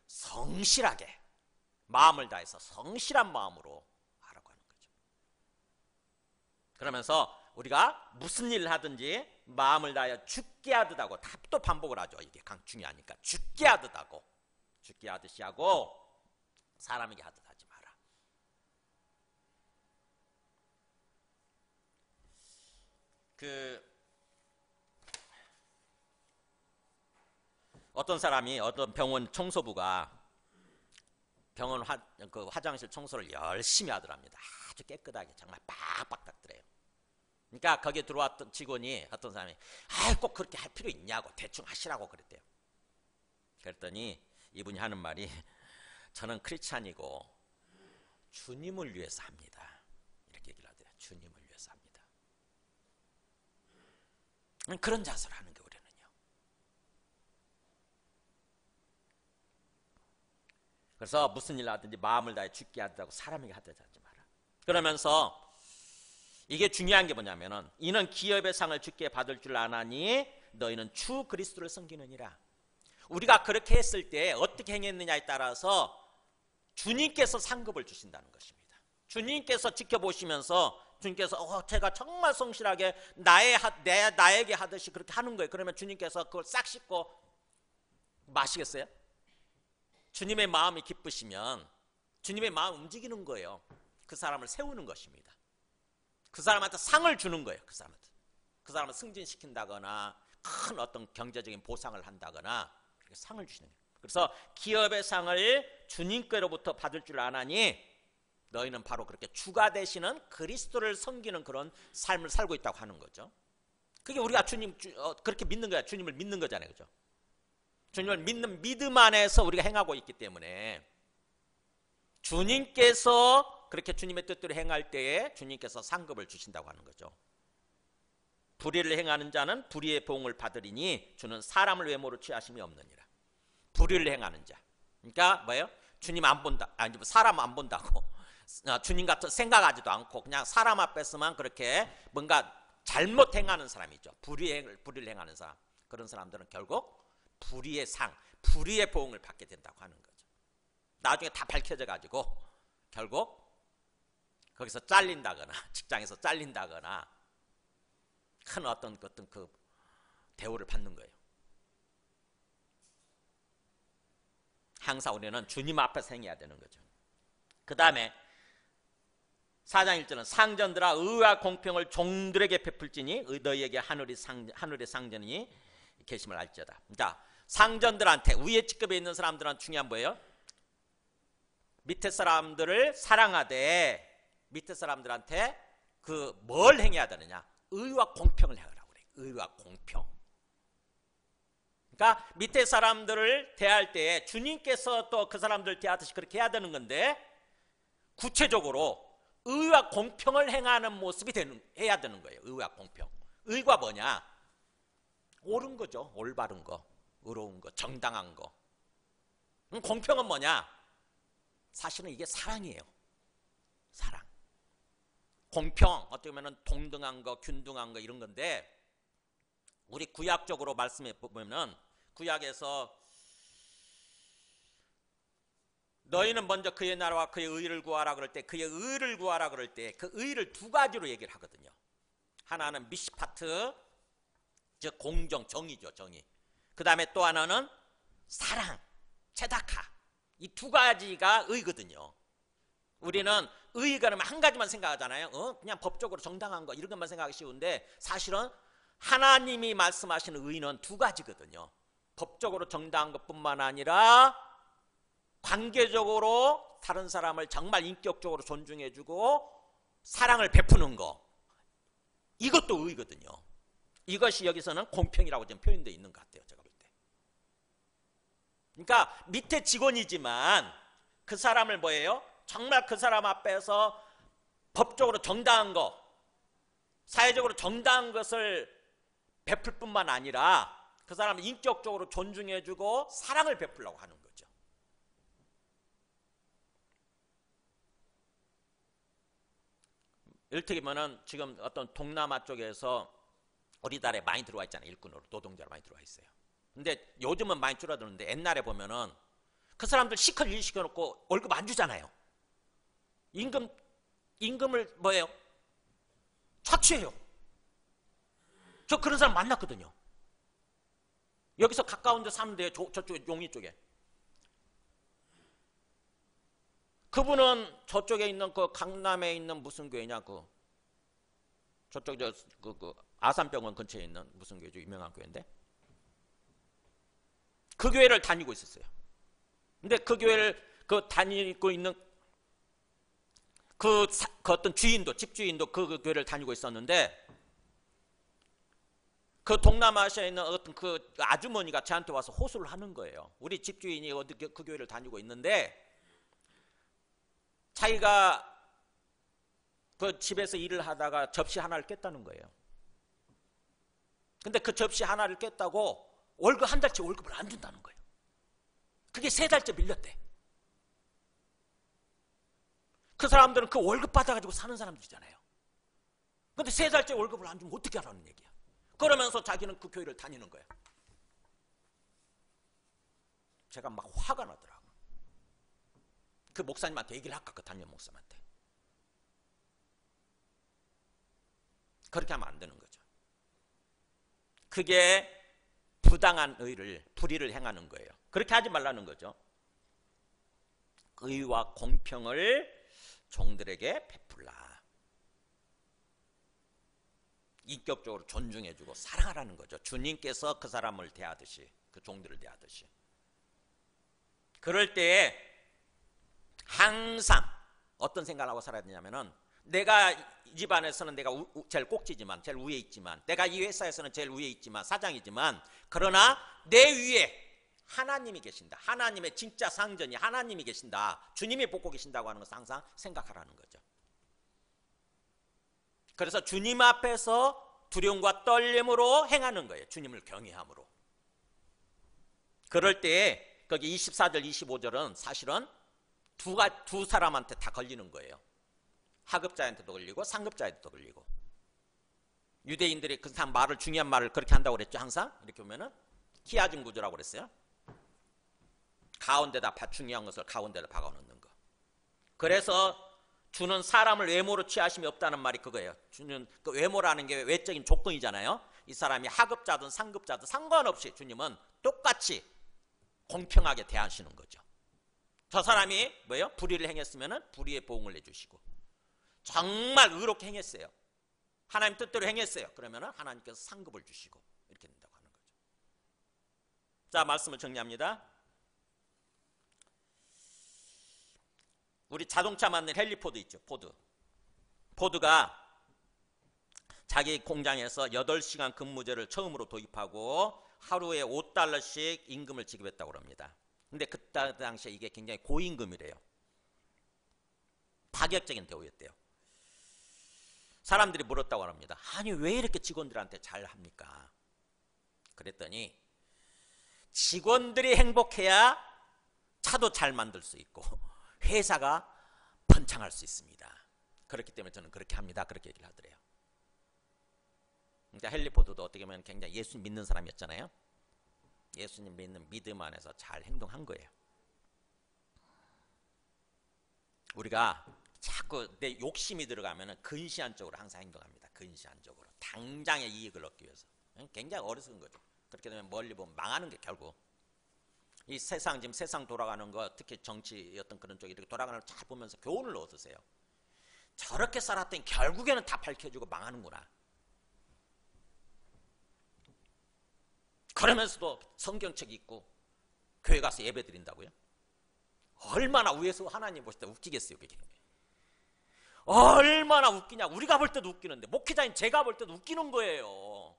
성실하게 마음을 다해서 성실한 마음으로 하라고 하는 거죠. 그러면서 우리가 무슨 일을 하든지 마음을 다하여 죽게 하듯 하고 또 반복을 하죠. 이게 중요하니까 죽게 하듯 하고 죽게 하듯이 하고 사람에게 하듯 하지 마라. 어떤 병원 청소부가 병원 화장실 청소를 열심히 하더랍니다. 아주 깨끗하게 정말 빡빡 닦더래요. 그러니까 거기에 들어왔던 직원이 어떤 사람이 꼭 그렇게 할 필요 있냐고 대충 하시라고 그랬대요. 그랬더니 이분이 하는 말이 저는 크리스찬이고 주님을 위해서 합니다. 이렇게 얘기를 하더래요. 주님을 위해서 합니다. 그런 자세를 하는 게 우리는요. 그래서 무슨 일을 하든지 마음을 다해 죽게 하더라고 사람에게 하듯 하지 마라. 그러면서 이게 중요한 게 뭐냐면은 이는 기업의 상을 주께 받을 줄 아나니 너희는 주 그리스도를 섬기느니라. 우리가 그렇게 했을 때 어떻게 행했느냐에 따라서 주님께서 상급을 주신다는 것입니다. 주님께서 지켜보시면서 주님께서 제가 정말 성실하게 나에게 하듯이 그렇게 하는 거예요. 그러면 주님께서 그걸 싹 씻고 마시겠어요? 주님의 마음이 기쁘시면 주님의 마음 움직이는 거예요. 그 사람을 세우는 것입니다. 그 사람한테 상을 주는 거예요. 그 사람을 승진시킨다거나 큰 어떤 경제적인 보상을 한다거나 상을 주시는 거예요. 그래서 기업의 상을 주님께로부터 받을 줄 아나니 너희는 바로 그렇게 주가 되시는 그리스도를 섬기는 그런 삶을 살고 있다고 하는 거죠. 그게 우리가 그렇게 믿는 거야. 주님을 믿는 거잖아요. 그죠? 주님을 믿는 믿음 안에서 우리가 행하고 있기 때문에 주님께서 그렇게 주님의 뜻대로 행할 때에 주님께서 상급을 주신다고 하는 거죠. 불의를 행하는 자는 불의의 보응을 받으리니 주는 사람을 외모로 취하심이 없느니라. 불의를 행하는 자. 그러니까 뭐예요? 주님 안 본다. 아니 사람 안 본다고. 주님 같은 생각하지도 않고 그냥 사람 앞에서만 그렇게 뭔가 잘못 행하는 사람이죠. 불의를 행하는 사람. 그런 사람들은 결국 불의의 상, 불의의 보응을 받게 된다고 하는 거죠. 나중에 다 밝혀져 가지고 결국 거기서 잘린다거나 직장에서 잘린다거나 큰 어떤 그 대우를 받는 거예요. 항상 우리는 주님 앞에서 행해야 되는 거죠. 그 다음에 4장 1절은 상전들아 의와 공평을 종들에게 베풀지니 너희에게 하늘의 상전이 계심을 알지어다. 자, 상전들한테 위에 직급에 있는 사람들한테 중요한 뭐예요? 밑에 사람들을 사랑하되 밑에 사람들한테 그 뭘 행해야 되느냐? 의와 공평을 행하라고 그래요. 의와 공평. 그러니까 밑에 사람들을 대할 때 주님께서 또 그 사람들 대하듯이 그렇게 해야 되는 건데 구체적으로 의와 공평을 행하는 모습이 해야 되는 거예요. 의와 공평. 의가 뭐냐? 옳은 거죠. 올바른 거, 의로운 거, 정당한 거. 공평은 뭐냐? 사실은 이게 사랑이에요. 사랑. 공평, 어떻게 보면 동등한 거, 균등한 거 이런 건데 우리 구약적으로 말씀해 보면 구약에서 너희는 먼저 그의 나라와 그의 의를 구하라 그럴 때 그의 의를 구하라 그럴 때 그 의를 두 가지로 얘기를 하거든요. 하나는 미시파트, 즉 공정, 정의죠. 정의. 그 다음에 또 하나는 사랑, 체다카. 이 두 가지가 의거든요. 우리는 의가 그러면 한 가지만 생각하잖아요. 그냥 법적으로 정당한 거 이런 것만 생각하기 쉬운데 사실은 하나님이 말씀하시는 의는 두 가지거든요. 법적으로 정당한 것뿐만 아니라 관계적으로 다른 사람을 정말 인격적으로 존중해주고 사랑을 베푸는 거, 이것도 의거든요. 이것이 여기서는 공평이라고 좀 표현되어 있는 것 같아요. 제가 볼 때. 그러니까 밑에 직원이지만 그 사람을 뭐예요? 정말 그 사람 앞에서 법적으로 정당한 거, 사회적으로 정당한 것을 베풀 뿐만 아니라 그 사람을 인격적으로 존중해주고 사랑을 베풀려고 하는 거죠. 이를테면은 지금 어떤 동남아 쪽에서 우리나라에 많이 들어와 있잖아요. 일꾼으로 노동자로 많이 들어와 있어요. 근데 요즘은 많이 줄어드는데 옛날에 보면은 그 사람들 시컬 일 시켜놓고 월급 안 주잖아요. 임금을 뭐예요? 착취해요. 저 그런 사람 만났거든요. 여기서 가까운 데 사는데 저쪽에 용인 쪽에. 그분은 저쪽에 있는 그 강남에 있는 무슨 교회냐 저쪽 아산병원 근처에 있는 무슨 교회죠? 유명한 교회인데 그 교회를 다니고 있었어요. 근데 그 교회를 다니고 있는 그 어떤 주인도 집주인도 그 교회를 다니고 있었는데 그 동남아시아에 있는 어떤 그 아주머니가 저한테 와서 호소를 하는 거예요. 우리 집주인이 어디 그 교회를 다니고 있는데 자기가 그 집에서 일을 하다가 접시 하나를 깼다는 거예요. 근데 그 접시 하나를 깼다고 한 달치 월급을 안 준다는 거예요. 그게 3달째 밀렸대. 그 사람들은 그 월급 받아가지고 사는 사람들이잖아요. 근데 3달째 월급을 안 주면 어떻게 하라는 얘기야. 그러면서 자기는 그 교회를 다니는 거야. 제가 막 화가 나더라고. 그 목사님한테 얘기를 할까? 그 담임 목사님한테. 그렇게 하면 안 되는 거죠. 그게 부당한 불의를 행하는 거예요. 그렇게 하지 말라는 거죠. 의와 공평을 종들에게 베풀라. 인격적으로 존중해주고 사랑하라는 거죠. 주님께서 그 사람을 대하듯이, 그 종들을 대하듯이. 그럴 때에 항상 어떤 생각을 하고 살아야 되냐면은, 내가 이 집안에서는 내가 제일 꼭지지만, 제일 위에 있지만, 내가 이 회사에서는 제일 위에 있지만, 사장이지만, 그러나 내 위에 하나님이 계신다. 하나님의 진짜 상전이 하나님이 계신다. 주님이 돕고 계신다고 하는 것을 항상 생각하라는 거죠. 그래서 주님 앞에서 두려움과 떨림으로 행하는 거예요. 주님을 경외함으로. 그럴 때 거기 24절 25절은 사실은 두 사람한테 다 걸리는 거예요. 하급자한테도 걸리고 상급자한테도 걸리고. 유대인들이 그 사람 말을, 중요한 말을 그렇게 한다고 그랬죠. 항상 이렇게 보면은 키아즘 구조라고 그랬어요. 가운데다 중요한 것을 가운데다 박아 놓는 거. 그래서 주는 사람을 외모로 취하심이 없다는 말이 그거예요. 주는 그 외모라는 게 외적인 조건이잖아요. 이 사람이 하급자든 상급자든 상관없이 주님은 똑같이 공평하게 대하시는 거죠. 저 사람이 뭐예요? 불의를 행했으면 불의의 보응을 내주시고, 정말 의롭게 행했어요. 하나님 뜻대로 행했어요. 그러면 하나님께서 상급을 주시고, 이렇게 된다고 하는 거죠. 자, 말씀을 정리합니다. 우리 자동차 만든 헨리 포드 있죠. 포드가 자기 공장에서 8시간 근무제를 처음으로 도입하고 하루에 $5씩 임금을 지급했다고 합니다. 근데 그때 당시에 이게 굉장히 고임금이래요. 파격적인 대우였대요. 사람들이 물었다고 합니다. 아니, 왜 이렇게 직원들한테 잘 합니까? 그랬더니 직원들이 행복해야 차도 잘 만들 수 있고 회사가 번창할 수 있습니다. 그렇기 때문에 저는 그렇게 합니다. 그렇게 얘기를 하더래요. 그러니까 헨리 포드도 어떻게 보면 굉장히 예수님 믿는 사람이었잖아요. 예수님 믿는 믿음 안에서 잘 행동한 거예요. 우리가 자꾸 내 욕심이 들어가면 근시안적으로 항상 행동합니다. 근시안적으로. 당장의 이익을 얻기 위해서. 굉장히 어리석은 거죠. 그렇게 되면 멀리 보면 망하는 게 결국. 이 세상, 지금 세상 돌아가는 거, 특히 정치 어떤 그런 쪽이 이렇게 돌아가는 걸 잘 보면서 교훈을 얻으세요. 저렇게 살았더니 결국에는 다 밝혀지고 망하는구나. 그러면서도 성경책 읽고 교회 가서 예배 드린다고요? 얼마나 위에서 하나님 보실 때 웃기겠어요, 그게. 얼마나 웃기냐. 우리가 볼 때도 웃기는데, 목회자인 제가 볼 때도 웃기는 거예요.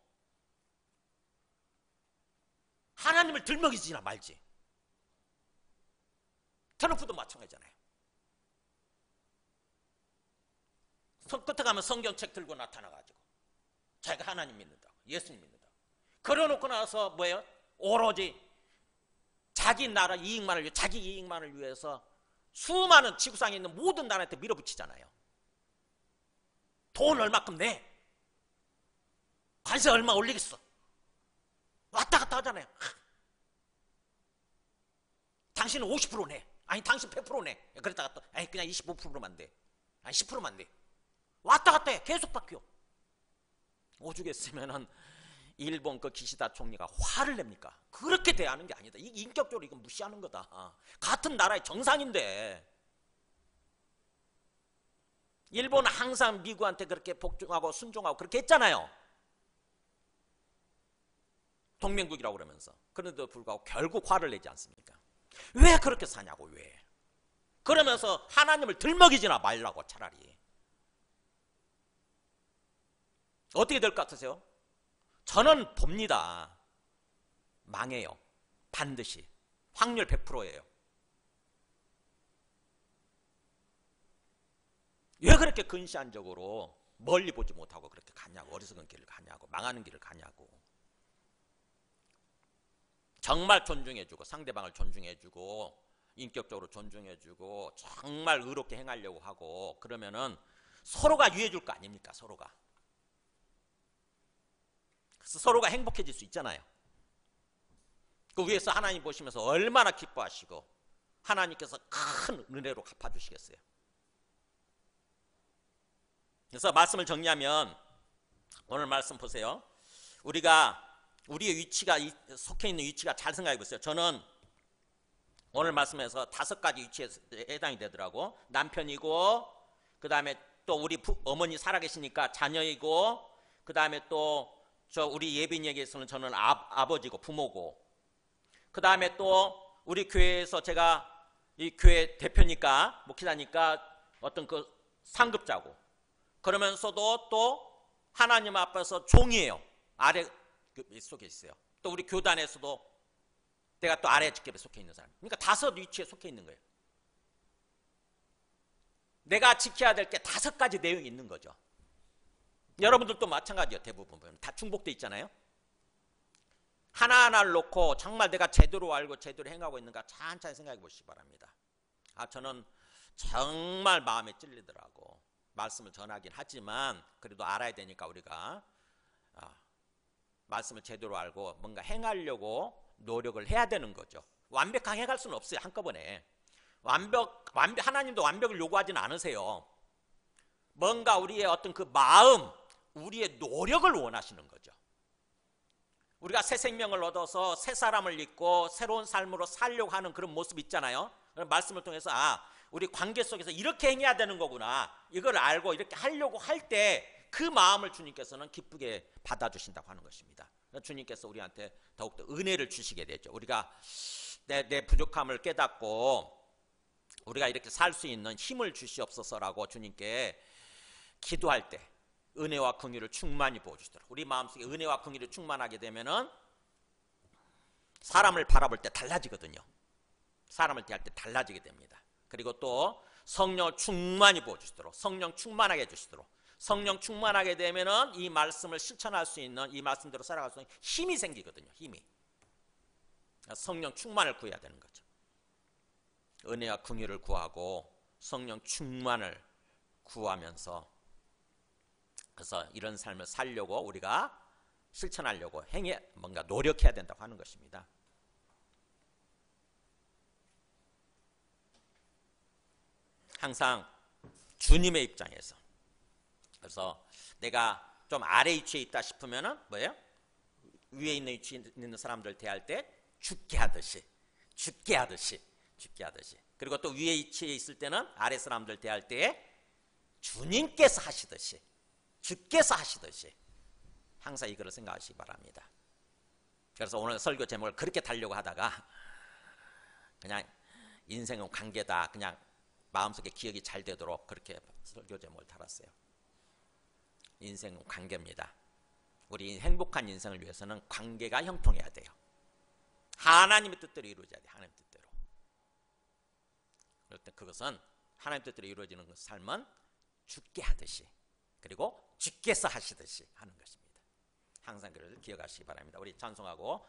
하나님을 들먹이지나 말지. 트럼프도 마찬가지잖아요. 끝에 가면 성경책 들고 나타나가지고 자기가 하나님 믿는다고, 예수님 믿는다고. 그러놓고 나서 뭐예요? 오로지 자기 나라 이익만을 위해, 자기 이익만을 위해서 수많은 지구상에 있는 모든 나라한테 밀어붙이잖아요. 돈 얼마큼 내, 관세 얼마 올리겠어, 왔다 갔다 하잖아요. 당신은 50% 내, 아니 당신 100% 내. 그랬다가 또 아니 그냥 25%만 돼, 아니 10%만 돼. 왔다 갔다 해. 계속 바뀌어. 오죽했으면은 일본 그 기시다 총리가 화를 냅니까? 그렇게 대하는 게 아니다. 이게 인격적으로 이건 무시하는 거다. 같은 나라의 정상인데. 일본은 항상 미국한테 그렇게 복종하고 순종하고 그렇게 했잖아요. 동맹국이라고 그러면서. 그런데도 불구하고 결국 화를 내지 않습니까? 왜 그렇게 사냐고, 왜? 그러면서 하나님을 들먹이지나 말라고. 차라리 어떻게 될 것 같으세요? 저는 봅니다. 망해요. 반드시. 확률 100%예요. 왜 그렇게 근시안적으로 멀리 보지 못하고 그렇게 가냐고. 어리석은 길을 가냐고. 망하는 길을 가냐고. 정말 존중해주고, 상대방을 존중해주고, 인격적으로 존중해주고, 정말 의롭게 행하려고 하고, 그러면은 서로가 유해줄 거 아닙니까? 서로가. 그래서 서로가 행복해질 수 있잖아요. 그 위에서 하나님 보시면서 얼마나 기뻐하시고 하나님께서 큰 은혜로 갚아주시겠어요. 그래서 말씀을 정리하면 오늘 말씀 보세요. 우리의 위치가, 속해 있는 위치가 잘 생각해 보세요. 저는 오늘 말씀에서 5가지 위치에 해당이 되더라고. 남편이고, 그 다음에 또 우리 어머니 살아계시니까 자녀이고, 그 다음에 또 우리 예빈이에게서는 저는 아버지고 부모고, 그 다음에 또 우리 교회에서 제가 이 교회 대표니까 목회자니까 어떤 그 상급자고 그러면서도 또 하나님 앞에서 종이에요. 아래 속에 있어요. 또 우리 교단에서도 내가 또 아래 직급에 속해 있는 사람. 그러니까 5 위치에 속해 있는 거예요. 내가 지켜야 될 게 5가지 내용이 있는 거죠. 여러분들도 마찬가지예요. 대부분 다 중복돼 있잖아요. 하나하나를 놓고 정말 내가 제대로 알고 제대로 행하고 있는가 찬찬히 생각해 보시기 바랍니다. 저는 정말 마음에 찔리더라고. 말씀을 전하긴 하지만 그래도 알아야 되니까 우리가 말씀을 제대로 알고 뭔가 행하려고 노력을 해야 되는 거죠. 완벽하게 행할 수는 없어요. 한꺼번에. 하나님도 완벽을 요구하지는 않으세요. 뭔가 우리의 어떤 그 마음, 우리의 노력을 원하시는 거죠. 우리가 새 생명을 얻어서 새 사람을 입고 새로운 삶으로 살려고 하는 그런 모습 있잖아요. 그런 말씀을 통해서 우리 관계 속에서 이렇게 행해야 되는 거구나. 이걸 알고 이렇게 하려고 할 때 그 마음을 주님께서는 기쁘게 받아주신다고 하는 것입니다. 주님께서 우리한테 더욱더 은혜를 주시게 되죠. 우리가 내 부족함을 깨닫고 우리가 이렇게 살 수 있는 힘을 주시옵소서라고 주님께 기도할 때 은혜와 긍휼을 충만히 부어주시도록 우리 마음속에 은혜와 긍휼이 충만하게 되면은 사람을 바라볼 때 달라지거든요. 사람을 대할 때 달라지게 됩니다. 그리고 또 성령을 충만히 부어주시도록 성령 충만하게 해주시도록 성령 충만하게 되면은 이 말씀을 실천할 수 있는 이 말씀대로 살아갈 수 있는 힘이 생기거든요. 힘이. 성령 충만을 구해야 되는 거죠. 은혜와 긍휼을 구하고 성령 충만을 구하면서 그래서 이런 삶을 살려고 우리가 실천하려고 뭔가 노력해야 된다고 하는 것입니다. 항상 주님의 입장에서 그래서 내가 좀 아래 위치에 있다 싶으면은 뭐예요? 위에 있는 위치에 있는 사람들 대할 때 죽게 하듯이 그리고 또 위에 위치에 있을 때는 아래 사람들 대할 때 주님께서 하시듯이 주께서 하시듯이 항상 이거를 생각하시기 바랍니다. 그래서 오늘 설교 제목을 그렇게 달려고 하다가 그냥 인생은 관계다 그냥 마음속에 기억이 잘 되도록 그렇게 설교 제목을 달았어요. 인생은 관계입니다. 우리 행복한 인생을 위해서는 관계가 형통해야 돼요. 하나님의 뜻대로 이루어져야 돼요. 하나님의 뜻대로. 그럴 때 그것은 하나님의 뜻대로 이루어지는 삶은 죽게 하듯이 그리고 주께서 하시듯이 하는 것입니다. 항상 그를 기억하시기 바랍니다. 우리 찬송하고